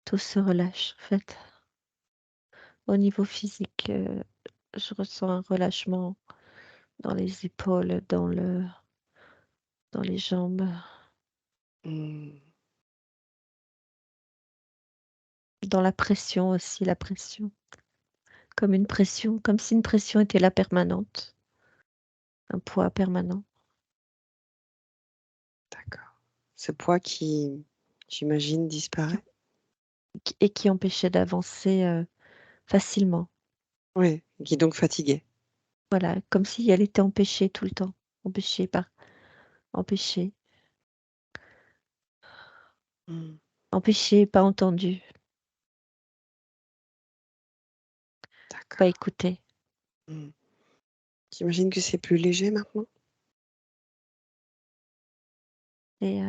Tout se relâche, en fait. Au niveau physique, je ressens un relâchement dans les épaules, dans les jambes, Mmh. dans la pression aussi, la pression. Comme une pression, comme si une pression était là permanente, un poids permanent. D'accord. Ce poids qui, j'imagine, Qui disparaît? et qui empêchait d'avancer, facilement. Oui, qui est donc fatigué. Voilà, comme si elle était empêchée tout le temps, empêchée par empêchée, Mmh. empêchée, pas entendue, pas D'accord. écoutée Mmh. J'imagine que c'est plus léger maintenant? et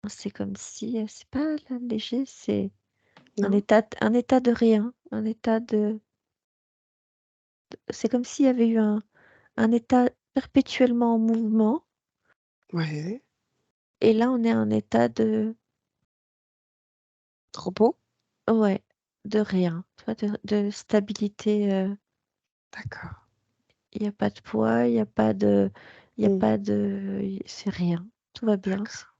c'est comme si, c'est pas là léger, c'est Non? un état de rien, un état de c'est comme s'il y avait eu un état perpétuellement en mouvement Ouais. et là, on est en état de Repos? ouais, de rien, tu vois? De stabilité, D'accord. il y a pas de poids, il y a Mmh. pas de c'est rien, tout va bien, c'est D'accord.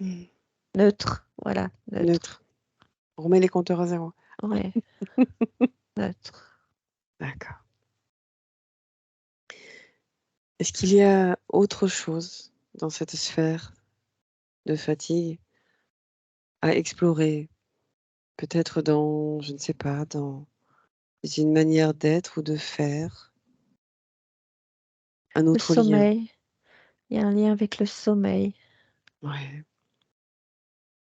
Mmh. neutre, voilà, neutre. Neutre. On remet les compteurs à zéro. Ouais, neutre. D'accord. Est-ce qu'il y a autre chose dans cette sphère de fatigue à explorer? Peut-être dans, je ne sais pas, dans une manière d'être ou de faire? Un Le autre lien? sommeil, il y a un lien avec le sommeil, Ouais.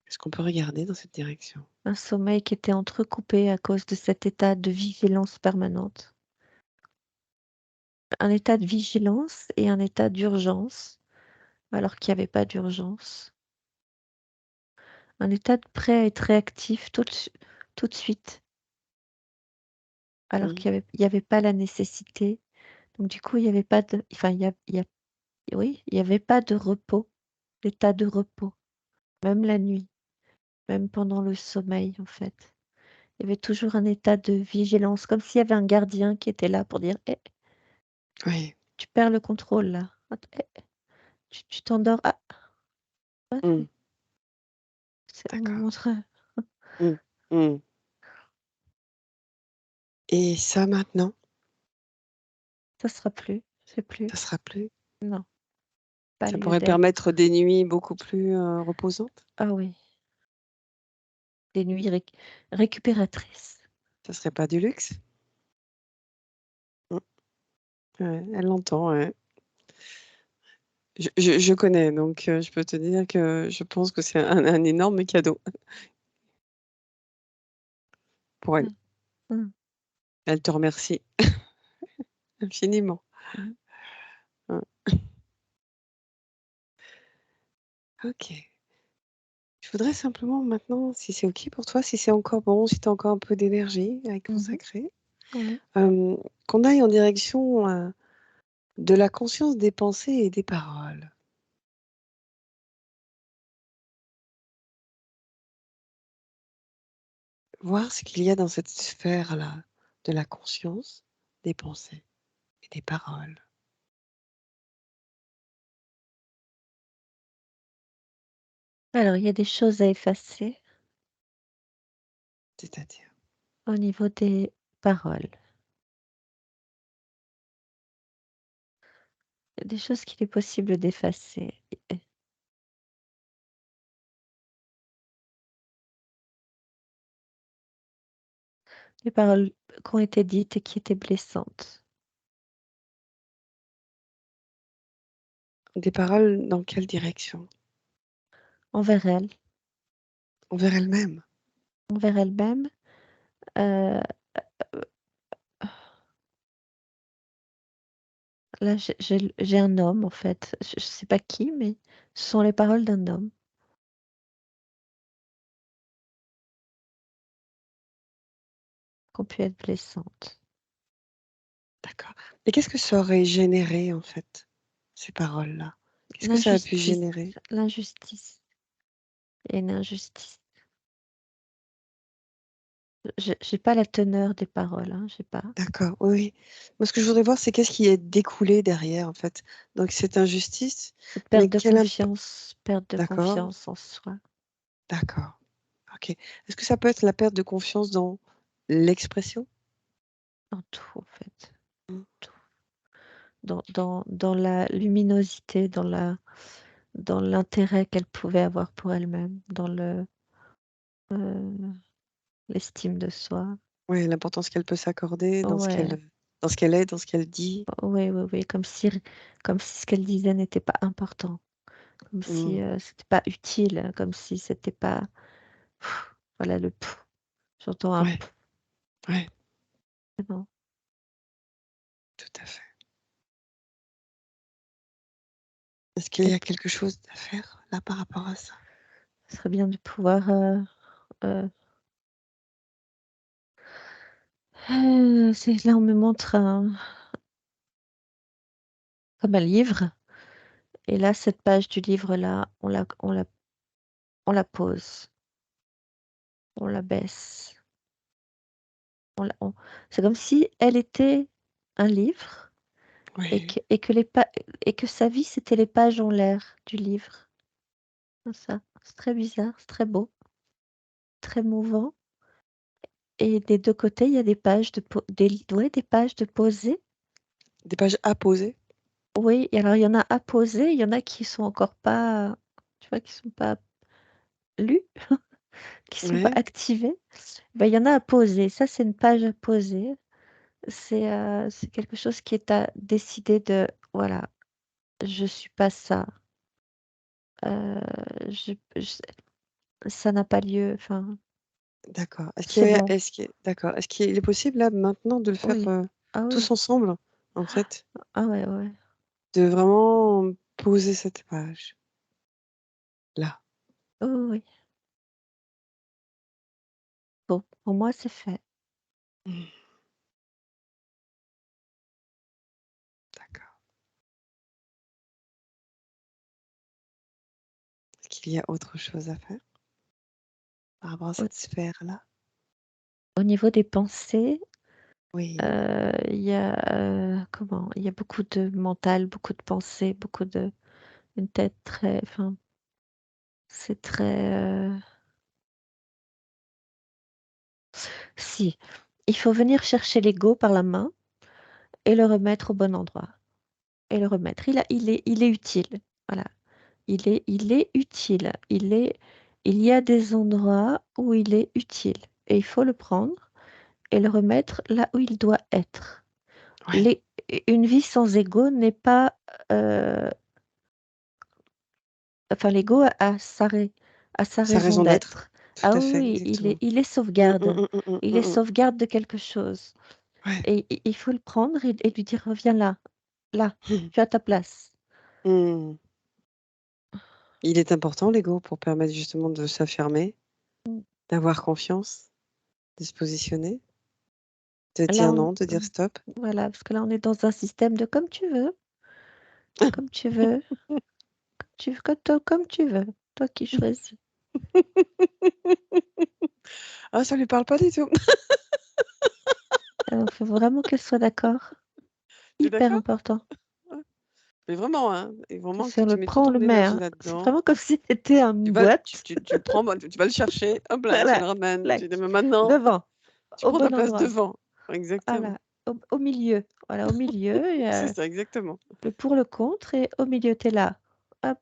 Est-ce qu'on peut regarder dans cette direction? un sommeil qui était entrecoupé à cause de cet état de vigilance permanente. Un état de vigilance et un état d'urgence, alors qu'il y avait pas d'urgence. Un état de prêt à être réactif tout de suite, alors Mmh. qu'il y avait pas la nécessité. Donc du coup, il y avait pas de enfin, il y a oui, il y avait pas de repos, d'état de repos, même la nuit, même pendant le sommeil, en fait. Il y avait toujours un état de vigilance, comme s'il y avait un gardien qui était là pour dire: «Eh, Oui. tu perds le contrôle là. Eh, tu t'endors. Ah, ah, Mmh. c'est le D'accord. moment de» Mmh. Mmh. Et ça maintenant, ça sera plus, c'est plus. ça sera plus? Non, pas Ça lieu pourrait d'être. permettre des nuits beaucoup plus, reposantes? Ah oui, des nuits récupératrices. Ça serait pas du luxe? Mmh. Ouais, elle l'entend, ouais. Je connais, donc je peux te dire que je pense que c'est un énorme cadeau pour elle. Mmh, mmh, Elle te remercie infiniment. mmh. Mmh. OK. Je voudrais simplement maintenant, si c'est OK pour toi, si c'est encore bon, si tu as encore un peu d'énergie à y Mmh. consacrer, Ouais. hem, qu'on aille en direction, de la conscience des pensées et des paroles. Voir ce qu'il y a dans cette sphère-là de la conscience, des pensées et des paroles. Alors il y a des choses à effacer C'est-à-dire? au niveau des paroles. Il y a des choses qu'il est possible d'effacer. Des paroles qui ont été dites et qui étaient blessantes. Des paroles dans quelle direction? Envers elle, Envers elle-même? envers elle-même, heu, là j'ai un homme en fait, je sais pas qui, mais ce sont les paroles d'un homme qui ont pu être blessantes. D'accord. Et qu'est-ce que ça aurait généré, en fait, ces paroles-là? Qu'est-ce que ça a pu L'injustice, générer? l'injustice, il y a une injustice. J'ai pas la teneur des paroles, hein, j'ai pas. D'accord, oui, oui. Moi, ce que je voudrais voir, c'est qu'est-ce qui est découlé derrière, en fait? Donc cette injustice, mais quel imp Perte de d'accord, confiance en soi, d'accord, OK. Est-ce que ça peut être la perte de confiance dans l'expression? en tout en fait, Mmh, tout. Dans la luminosité, dans l'intérêt qu'elle pouvait avoir pour elle-même, dans heu, l'estime de soi. ouais, l'importance qu'elle peut s'accorder Ouais, dans ce qu'elle est, dans ce qu'elle dit. oui, oui, oui, comme si ce qu'elle disait n'était pas important, comme si, Mmh, c'était pas utile, comme si c'était pas voilà le j'entends un ouais, ouais, non. tout à fait. Est-ce qu'il y Et a quelque chose à faire, là, par rapport à ça? ce serait bien de pouvoir, heu c'est là on me montre un livre et là, cette page du livre-là, on la pose, on la baisse, on la on c'est comme si elle était un livre Oui, et que les pa et que sa vie, c'était les pages en l'air du livre, comme ça. C'est très bizarre, c'est très beau, très mouvant et des 2 côtés, il y a des pages de po des ouais, des pages de poser. des pages à poser. Oui, et alors il y en a à poser, il y en a qui sont encore pas, tu vois, qui sont pas lues, qui sont pas Ouais, activées. Bah, il y en a à poser. Ça, c'est une page à poser. C'est quelque chose qui est à décider de voilà, je suis pas ça, je ça n'a pas lieu, enfin, d'accord. c'est bon. D'accord. Est-ce qu'il est possible là maintenant de le faire, Oui. Ah tous oui. ensemble, en fait? Ah ouais, ouais. De vraiment poser cette page, là. Oui, oui, oui. Bon, pour moi, c'est fait. Mmh, d'accord. Est-ce qu'il y a autre chose à faire par rapport à Au cette sphère-là? au niveau des pensées, Oui, il y a, comment? Il y a beaucoup de mental, beaucoup de pensées, beaucoup de une tête très enfin, c'est très, si, il faut venir chercher l'ego par la main et le remettre au bon endroit et le remettre. Il est utile, voilà. Il est utile. Il y a des endroits où il est utile et il faut le prendre et le remettre là où il doit être. ouais, Les Une vie sans ego n'est pas, heu, enfin l'ego a sa sa raison raison d'être. d'être. Tout Ah à oui, fait, oui, exactement. il est Mmh, sauvegarde. mmh, mmh, mmh, Il mmh, est mmh, mmh. sauvegarde de quelque chose Ouais. et il faut le prendre et lui dire: «Reviens là, là, tu as ta place». Mmh. Il est important l'ego pour permettre justement de s'affirmer, Mmh. d'avoir confiance, de se positionner, de Là, dire on non, de dire stop. voilà, parce que là, on est dans un système de comme tu veux, comme tu veux, toi qui choisis. Ah, ça lui parle pas du tout. Alors, faut vraiment qu'elle soit d'accord, Tu es hyper d'accord? important. Ouais. Mais vraiment, hein, et vraiment Si que on le tu mets toute prend, on le ton met, énergie hein. C'est là-dedans. vraiment comme si c'était Tu une vas tu boîte, tu tu le prends, bah, tu vas le chercher, hop là, tu voilà, le ramènes, tu dis: clac, «Mais maintenant, devant, tu au prends ta bon place endroit. devant». Exactement. Voilà, au milieu, voilà, au milieu, il y C'est a ça, exactement. le pour, le contre et au milieu, tu es là. Hop,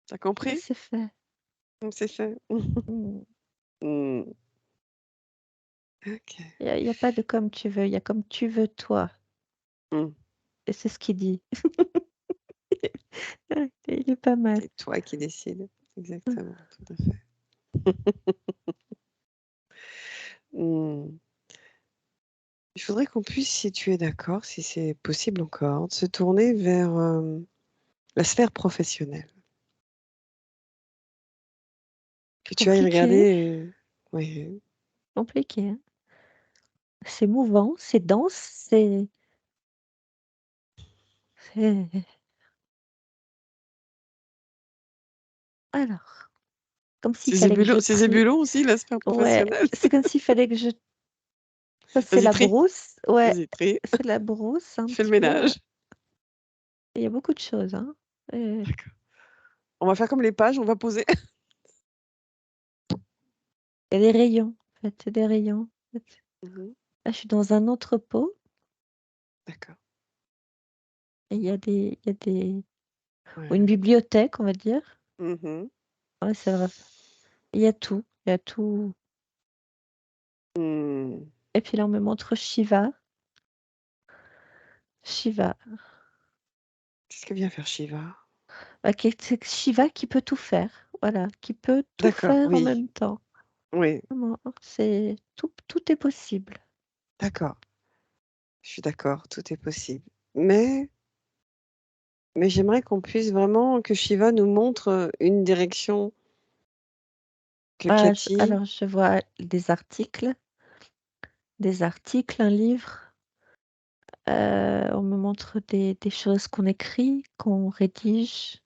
Tu as et compris? c'est fait. Mmh, c'est fait. Mmh. Mmh. OK. Il y a pas de comme tu veux, il y a comme tu veux toi Mmh. et c'est ce qu'il dit. Ouais, il est pas mal. C'est toi qui décides. Mmh. Exactement, tout à fait. Mmh. Il faudrait qu'on puisse, si tu es d'accord, si c'est possible encore, se tourner vers, la sphère professionnelle. Que tu ailles Compliqué, regarder, oui, compliqué, hein. C'est mouvant, c'est dense, c'est alors, comme s'il fallait que je c'est trie, Zébulon aussi, la sphère ouais, professionnelle. c'est comme s'il fallait que je ça c'est Vas-y la trie, brousse, ouais, vas-y trie, c'est la brousse un fais le petit peu, ménage. il y a beaucoup de choses, hein, et D'accord. On va faire comme les pages, on va poser. il y a des rayons, en fait, c'est des rayons, en fait. Mmh. Là, je suis dans un entrepôt D'accord. et il y a des ou une Ouais. bibliothèque, on va dire. Mmh. Ouais, c'est vrai. Il y a tout Mmh. et puis là, on me montre Shiva, Qu'est-ce que vient faire Shiva? bah, qui est c'est Shiva qui peut tout faire, voilà, qui peut tout D'accord, faire en oui, même temps. oui, Vraiment, c'est tout est possible. d'accord. Je suis d'accord, tout est possible. Mais j'aimerais qu'on puisse vraiment que Shiva nous montre, une direction que Ah, Cathy. alors je vois des articles, un livre, On me montre des choses qu'on écrit, qu'on rédige.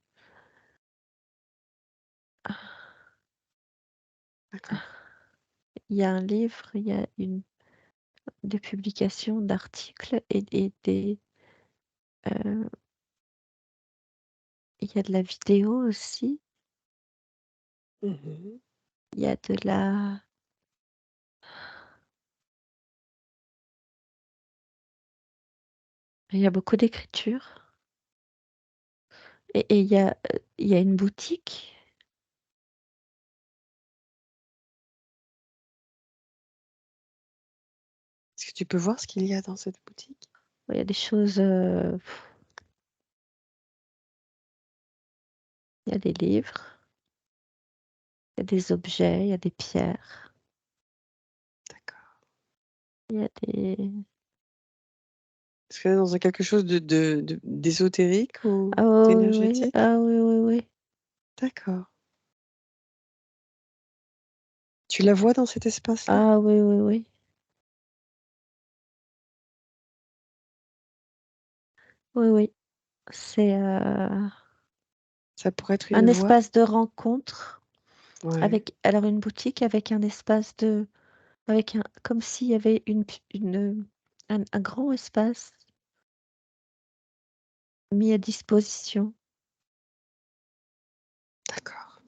D'accord. Il y a un livre, il y a des publications d'articles et heu, il y a de la vidéo aussi. Mmh. Il y a de la il y a beaucoup d'écriture et il y a une boutique. Est-ce que tu peux voir ce qu'il y a dans cette boutique? Il y a des choses, il y a des livres, il y a des objets, il y a des pierres, D'accord. il y a des Est-ce qu'on est dans un quelque chose d'ésotérique ou ah oui, oui, oui. d'énergétique? Ah oui, oui, oui. D'accord. Tu la vois dans cet espace-là? Ah oui, oui, oui. Oui, oui. C'est, Ça pourrait être un une voie? espace de rencontre Ouais, avec alors une boutique avec un espace de avec un comme s'il y avait un grand espace mis à disposition. d'accord,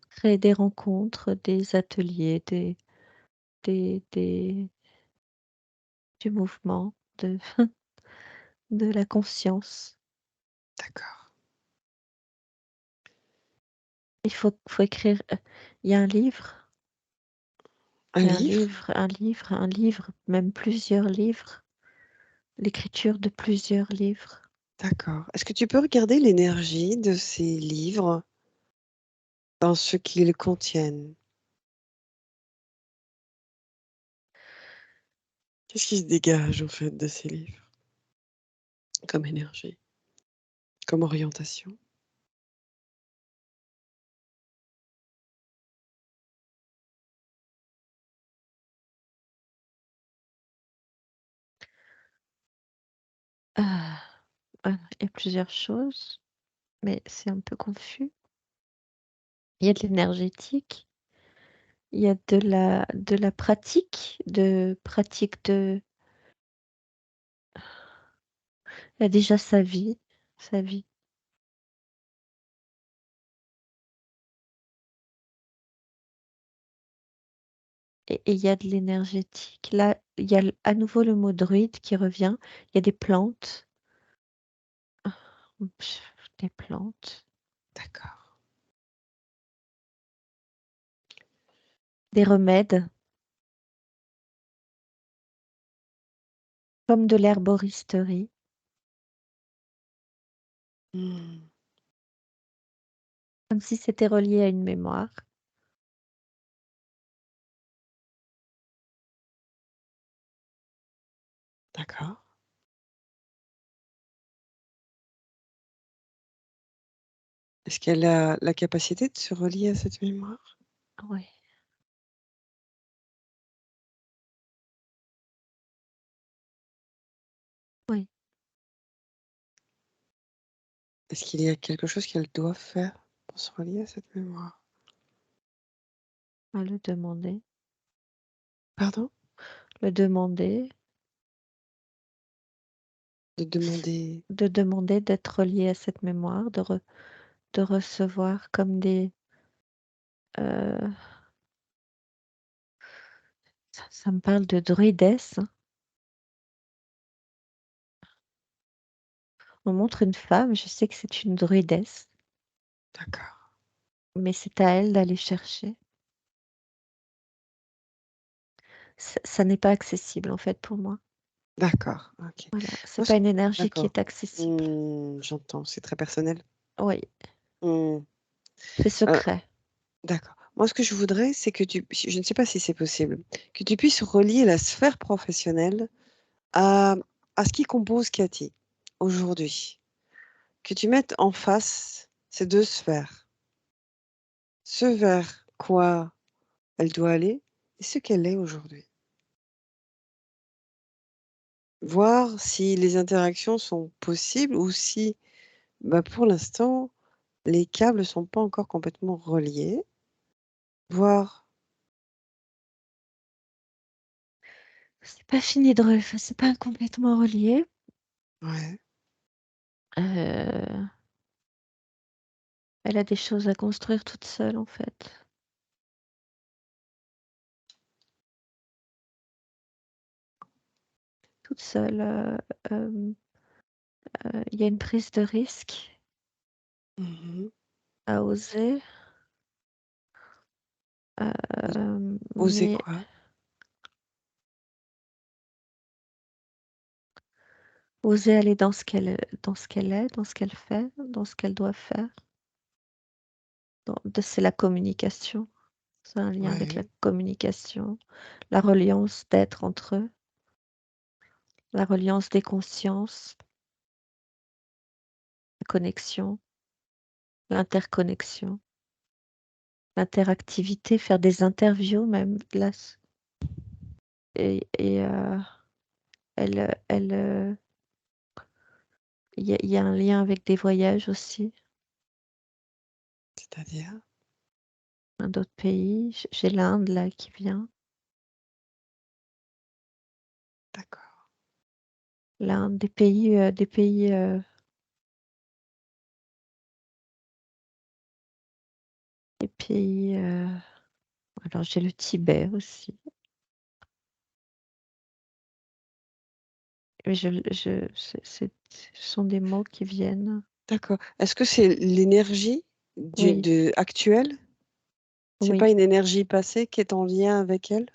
Créer des rencontres, des ateliers, des du mouvement, de la conscience. d'accord. Il faut écrire, il y a un livre, Un il y a un livre? livre, un livre, un livre, même plusieurs livres, l'écriture de plusieurs livres. D'accord. Est-ce que tu peux regarder l'énergie de ces livres dans ce qu'ils contiennent? Qu'est-ce qui se dégage en fait de ces livres comme énergie, comme orientation? Ah, il y a plusieurs choses, mais c'est un peu confus. Il y a de l'énergétique, il y a de la pratique de il y a déjà sa vie et il y a de l'énergétique. Là, il y a à nouveau le mot druide qui revient. Il y a des plantes, des plantes, D'accord, des remèdes, comme de l'herboristerie, mmh, comme si c'était relié à une mémoire. d'accord. Est-ce qu'elle a la capacité de se relier à cette mémoire? Oui, oui, Est-ce qu'il y a quelque chose qu'elle doit faire pour se relier à cette mémoire? à le demander, Pardon? le demander, De demander de demander d'être relié à cette mémoire, de recevoir comme heu, ça me parle de druidesse. On montre une femme, je sais que c'est une druidesse, d'accord, mais c'est à elle d'aller chercher. Ça n'est pas accessible en fait pour moi. d'accord, OK. Voilà, c'est Moi pas ce une énergie qui D'accord. est accessible. J'entends, c'est très personnel. Oui, Mmh, c'est heu, secret. d'accord. Moi ce que je voudrais, c'est que je ne sais pas si c'est possible, que tu puisses relier la sphère professionnelle à ce qui compose Cathy, aujourd'hui. Que tu mettes en face ces 2 sphères, ce vers quoi elle doit aller et ce qu'elle est aujourd'hui. voir si les interactions sont possibles ou si, bah, pour l'instant, les câbles sont pas encore complètement reliés. Voir C'est pas fini de enfin, c'est pas complètement relié. ouais, Heu, Elle a des choses à construire toute seule, en fait. Toute seule, hem, il y a une prise de risque mmh à oser, oser mais quoi? oser aller dans ce qu'elle est, dans ce qu'elle fait, dans ce qu'elle doit faire. C'est la communication. C'est un lien avec la Ouais, communication, la reliance d'être entre eux, la reliance des consciences, la connexion, l'interconnexion, l'interactivité, faire des interviews même là et il y a un lien avec des voyages aussi c'est-à-dire? dans d'autres pays. J'ai l'Inde là qui vient. D'accord, L'Inde, des pays, alors j'ai le Tibet aussi. Mais ce sont des mots qui viennent. d'accord. Est-ce que c'est l'énergie Oui, de actuelle? C'est oui, pas une énergie passée qui est en lien avec elle?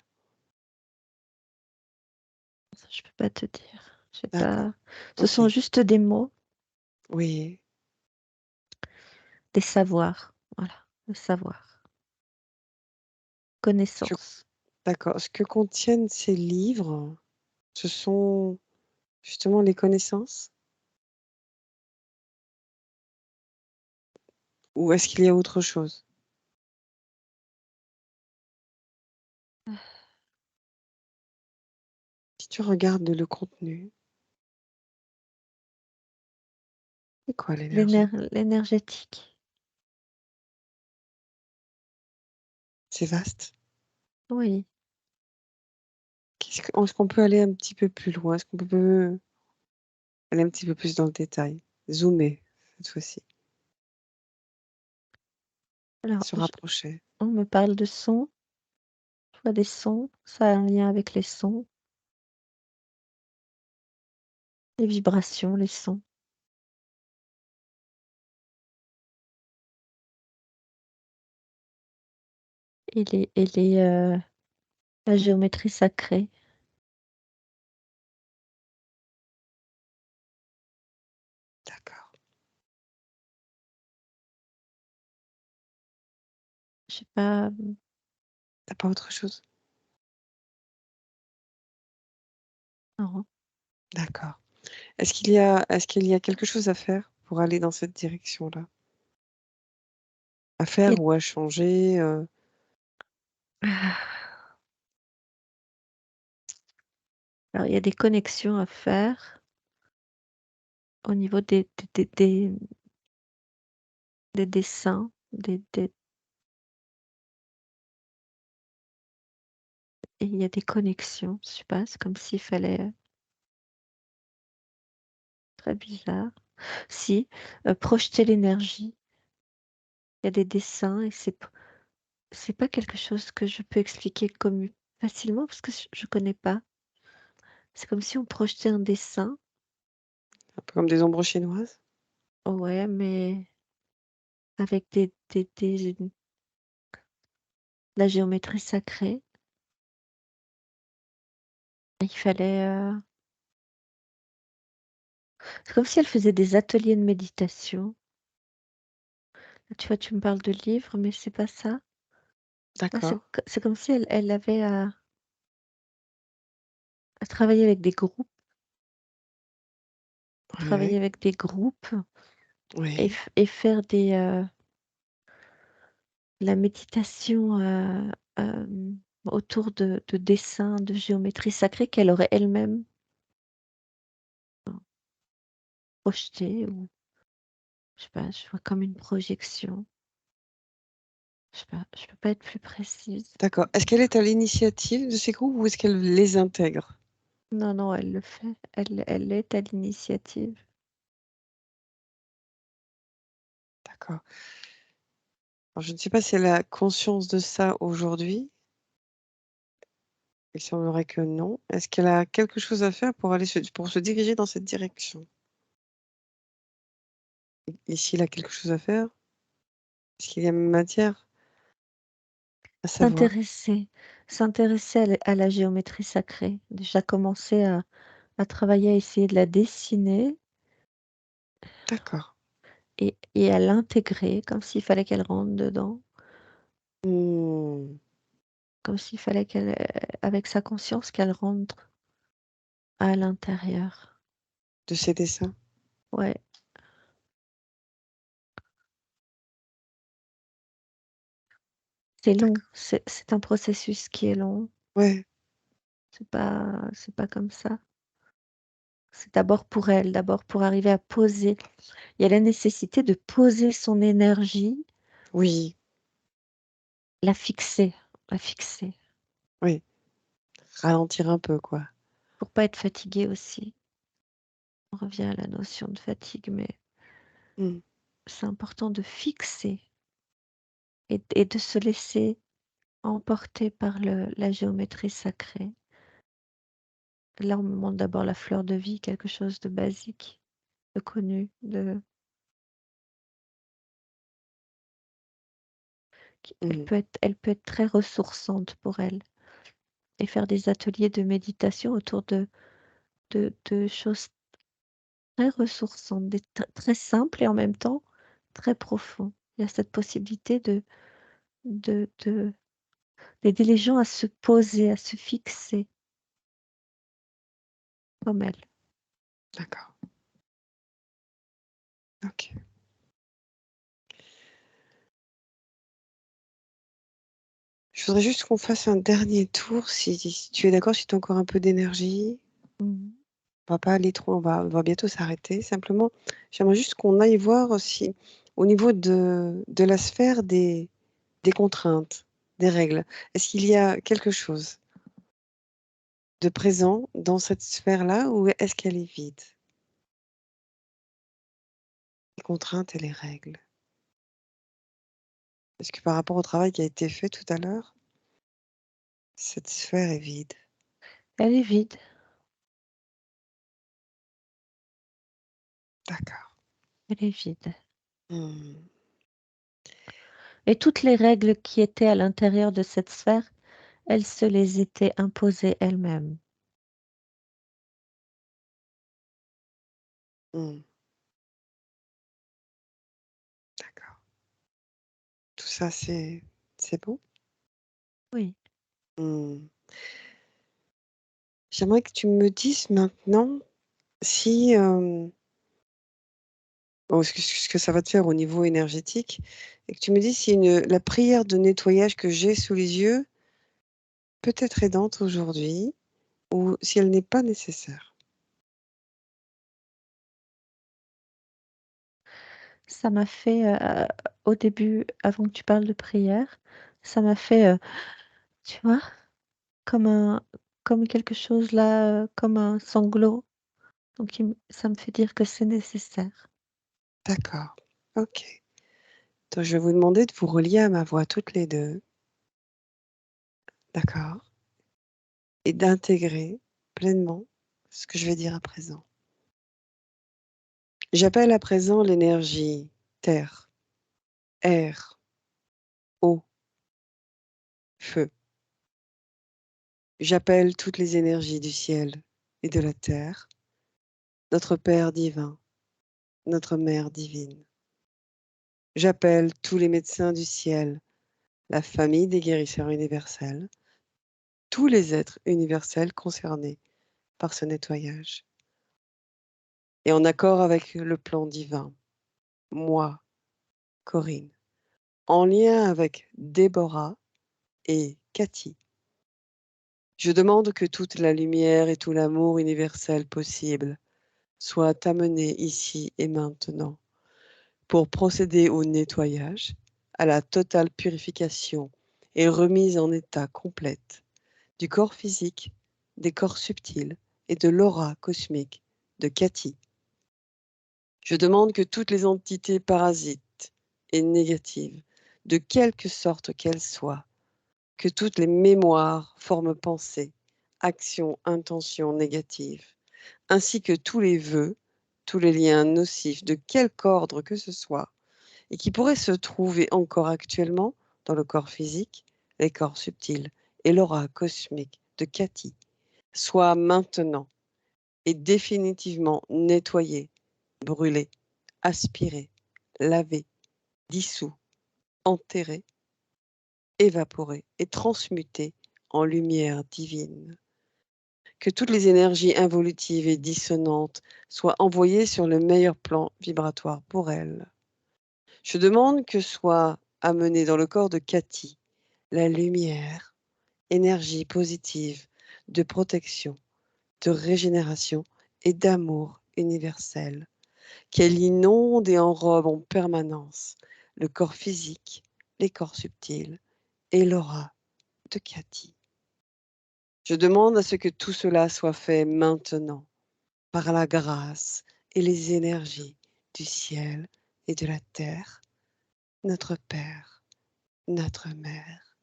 ça je peux pas te dire. J'ai D'accord, pas Ce sont OK. juste des mots, Oui, des savoirs, voilà, le savoir, je connaissance. d'accord. Ce que contiennent ces livres, ce sont justement les connaissances? Ou est-ce qu'il y a autre chose? Si tu regardes le contenu, c'est quoi l'énergie? L'énergétique. C'est vaste. Oui. Est-ce qu'on peut aller un petit peu plus loin? Est-ce qu'on peut aller un petit peu plus dans le détail? Zoomer, cette fois-ci, Alors se je rapprocher. On me parle de sons, je vois des sons, ça a un lien avec les sons, les vibrations, les sons la géométrie sacrée. D'accord. Je sais pas, Tu pas autre chose? non. D'accord. Est-ce qu'il y a quelque chose à faire pour aller dans cette direction-là? À Il faire ou à changer, Alors il y a des connexions à faire au niveau des dessins, et il y a des connexions, je sais pas, c'est comme s'il fallait, très bizarre. Si, projeter l'énergie, il y a des dessins et c'est pas quelque chose que je peux expliquer comme facilement parce que je connais pas. C'est comme si on projetait un dessin, un peu comme des ombres chinoises? ouais, mais avec la géométrie sacrée. Il fallait, c'est comme si elle faisait des ateliers de méditation. Tu vois, tu me parles de livres, mais c'est pas ça. Là, D'accord, c'est comme si elle avait à travailler avec des groupes, ouais, oui, et faire la méditation, autour de dessins, de géométrie sacrée qu'elle aurait elle-même projeter ou je sais pas, je vois comme une projection. Je sais pas, je peux pas être plus précise. D'accord. Est-ce qu'elle est à l'initiative de ces groupes ou est-ce qu'elle les intègre? Non, non, elle le fait. Elle est à l'initiative. D'accord. Alors je ne sais pas si elle a conscience de ça aujourd'hui. Il semblerait que non. Est-ce qu'elle a quelque chose à faire pour pour se diriger dans cette direction? Et s'il a quelque chose à faire, est-ce qu'il y a matière à savoir? S'intéresser s'intéresser à la géométrie sacrée. Déjà commencer à travailler, à essayer de la dessiner D'accord. et à l'intégrer comme s'il fallait qu'elle rentre dedans, Mmh. comme s'il fallait qu'elle, avec sa conscience, qu'elle rentre à l'intérieur. De ses dessins? Ouais, c'est long, D'accord. c'est un processus qui est long. Ouais. C'est pas comme ça. C'est d'abord pour elle, d'abord pour arriver à poser. Il y a la nécessité de poser son énergie, Oui, la fixer, la fixer, oui. Ralentir un peu, quoi. pour pas être fatiguée aussi. On revient à la notion de fatigue, mais Mmh. c'est important de fixer et de se laisser emporter par la géométrie sacrée. Là, on me montre d'abord la fleur de vie, quelque chose de basique, de connu, Mmh. elle peut être très ressourçante pour elle et faire des ateliers de méditation autour de choses très ressourçantes, très simples et en même temps très profonds. Il y a cette possibilité de d'aider les gens à se poser, à se fixer comme elle. D'accord. OK. Je voudrais juste qu'on fasse un dernier tour si tu es d'accord, si tu as encore un peu d'énergie. Mmh. On va pas aller trop, on va bientôt s'arrêter. Simplement, j'aimerais juste qu'on aille voir si au niveau de la sphère des contraintes, des règles, est-ce qu'il y a quelque chose de présent dans cette sphère-là ou est-ce qu'elle est vide? Les contraintes et les règles. Est-ce que par rapport au travail qui a été fait tout à l'heure, cette sphère est vide? Elle est vide, D'accord. elle est vide Mmh. et toutes les règles qui étaient à l'intérieur de cette sphère, elle se les était imposées elle-même. Mmh. D'accord. Tout ça, c'est bon? Oui. Mmh. J'aimerais que tu me dises maintenant si, bon, ce que ça va te faire au niveau énergétique et que tu me dises si la prière de nettoyage que j'ai sous les yeux peut être aidante aujourd'hui ou si elle n'est pas nécessaire. Ça m'a fait, au début, avant que tu parles de prière, ça m'a fait, tu vois? Comme comme quelque chose là, comme un sanglot, donc ça me fait dire que c'est nécessaire. D'accord. OK. Donc je vais vous demander de vous relier à ma voix toutes les 2, d'accord? Et d'intégrer pleinement ce que je vais dire à présent. J'appelle à présent l'énergie terre, air, eau, feu. J'appelle toutes les énergies du ciel et de la terre, notre Père divin, notre Mère divine. J'appelle tous les médecins du ciel, la famille des guérisseurs universels, tous les êtres universels concernés par ce nettoyage. Et en accord avec le plan divin, moi, Corinne, en lien avec Déborah et Cathy, je demande que toute la lumière et tout l'amour universel possible soit amené ici et maintenant pour procéder au nettoyage, à la totale purification et remise en état complète du corps physique, des corps subtils et de l'aura cosmique de Cathy. Je demande que toutes les entités parasites et négatives, de quelque sorte qu'elles soient, que toutes les mémoires, formes pensées, actions, intentions négatives, ainsi que tous les vœux, tous les liens nocifs de quelque ordre que ce soit, et qui pourraient se trouver encore actuellement dans le corps physique, les corps subtils et l'aura cosmique de Cathy, soient maintenant et définitivement nettoyés, brûlés, aspirés, lavés, dissous, enterrés, évaporés et transmutés en lumière divine. Que toutes les énergies involutives et dissonantes soient envoyées sur le meilleur plan vibratoire pour elles. Je demande que soit amenée dans le corps de Cathy la lumière, énergie positive, de protection, de régénération et d'amour universel, qu'elle inonde et enrobe en permanence le corps physique, les corps subtils et l'aura de Cathy. Je demande à ce que tout cela soit fait maintenant, par la grâce et les énergies du ciel et de la terre, notre Père, notre Mère,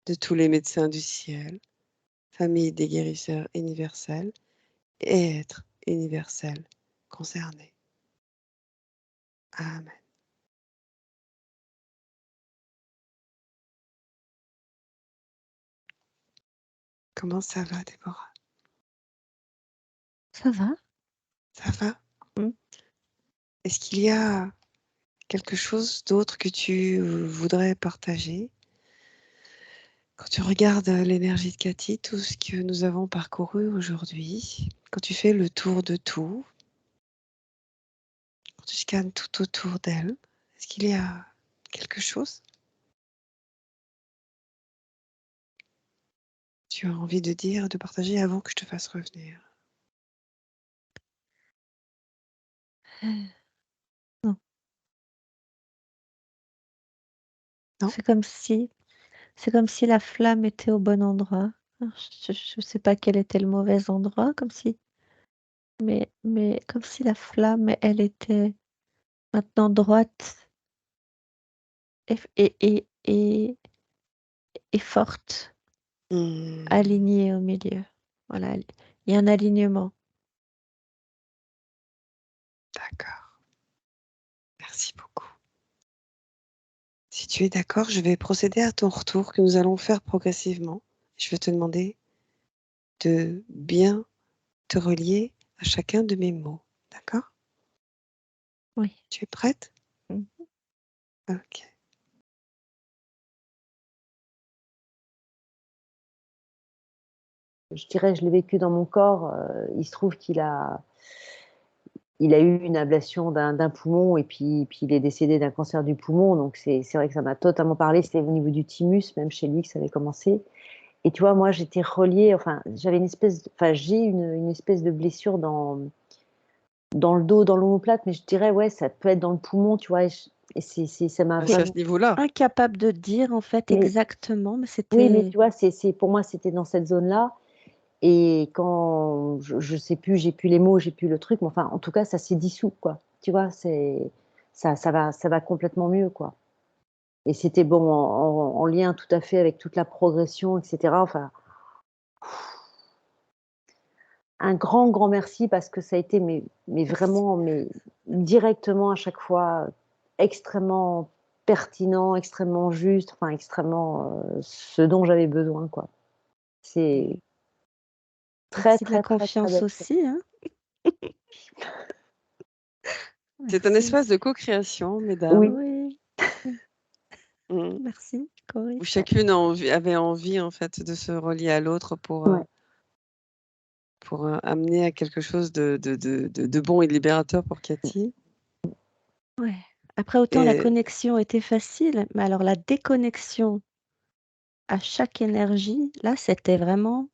de tous les médecins du ciel, famille des guérisseurs universels et êtres universels concernés. Amen. Comment ça va, Déborah? Ça va? Ça va? Mmh. Est-ce qu'il y a quelque chose d'autre que tu voudrais partager? Quand tu regardes l'énergie de Cathy, tout ce que nous avons parcouru aujourd'hui, quand tu fais le tour de tout, quand tu scannes tout autour d'elle, est-ce qu'il y a quelque chose que tu as envie de dire, de partager avant que je te fasse revenir? Non, Non? c'est comme si la flamme était au bon endroit. Alors je sais pas quel était le mauvais endroit, mais comme si la flamme, elle était maintenant droite et f et forte, Hmm, alignée au milieu. Voilà, il y a un alignement. d'accord. Merci beaucoup. Si tu es d'accord, je vais procéder à ton retour que nous allons faire progressivement. Je vais te demander de bien te relier à chacun de mes mots. D'accord? Oui. Tu es prête? Mmh. Ok. Je dirais, je l'ai vécu dans mon corps. Il se trouve il a eu une ablation d'un poumon et puis il est décédé d'un cancer du poumon. Donc c'est vrai que ça m'a totalement parlé. C'était au niveau du thymus, même chez lui, que ça avait commencé. Et tu vois, moi, j'étais reliée. Enfin, j'ai une espèce de blessure dans le dos, dans l'omoplate, mais je dirais, ouais, ça peut être dans le poumon, tu vois. Et ça m'a Ah, c'est à ce vraiment. niveau-là. Incapable de dire en fait Mais exactement, mais oui, mais c'était tu vois, pour moi, c'était dans cette zone-là. Et quand je sais plus, j'ai plus les mots, j'ai plus le truc, mais enfin, en tout cas, ça s'est dissous, quoi. Tu vois, ça va complètement mieux, quoi. Et c'était bon en lien tout à fait avec toute la progression, etc. Enfin, un grand, grand merci parce que ça a été, mais vraiment, mais directement à chaque fois, extrêmement pertinent, extrêmement juste, enfin, extrêmement ce dont j'avais besoin, quoi. C'est très, merci de la très, très, très confiance belle. aussi, hein. C'est un Merci. espace de co-création, mesdames, Oui, Oui, mmh, merci Corinne. où chacune avait envie, en fait, de se relier à l'autre ouais. pour amener à quelque chose de bon et de libérateur pour Cathy. Ouais. Après autant la Et connexion était facile, mais alors la déconnexion à chaque énergie, là, c'était vraiment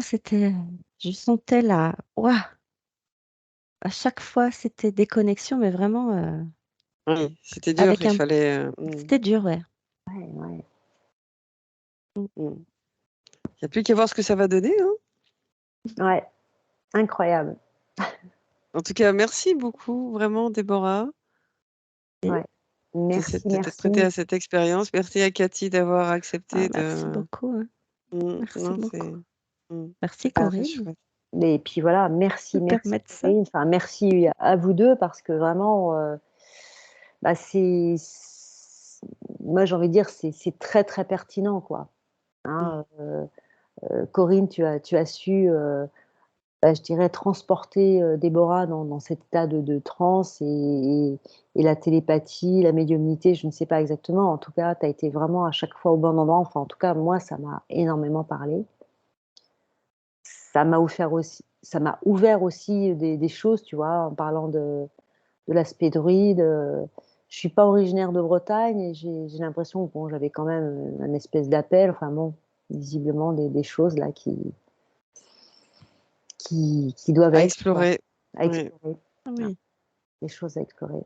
c'était, je sentais la waouh! à chaque fois, c'était des connexions, mais vraiment, Oui, c'était dur, avec il un fallait, c'était dur, ouais. Ouais, ouais. Il n'y a plus qu'à voir ce que ça va donner, hein. Ouais, incroyable. En tout cas, merci beaucoup, vraiment, Déborah, Ouais. Merci, de t'être prêtée merci. à cette expérience. Merci à Cathy d'avoir accepté Merci de. beaucoup, hein. Merci Non, beaucoup. mmh, Merci Ah, très Corinne chouette. Et puis voilà, merci, de merci permettre ça. Corinne. Enfin, merci à vous deux parce que vraiment, bah, moi j'ai envie de dire, c'est très très pertinent, quoi. Hein, Corinne, tu as su, bah, je dirais, transporter Déborah dans cet état de transe et la télépathie, la médiumnité, je ne sais pas exactement. En tout cas, tu as été vraiment à chaque fois au bon endroit. Enfin, en tout cas, moi, ça m'a énormément parlé. Ça m'a ouvert aussi des choses, tu vois, en parlant de l'aspect druide. Je suis pas originaire de Bretagne et j'ai l'impression que bon, j'avais quand même un espèce d'appel. Enfin bon, visiblement des choses là qui doivent À être, quoi, explorer. à Oui. explorer. Ah Ah, oui. des choses à explorer.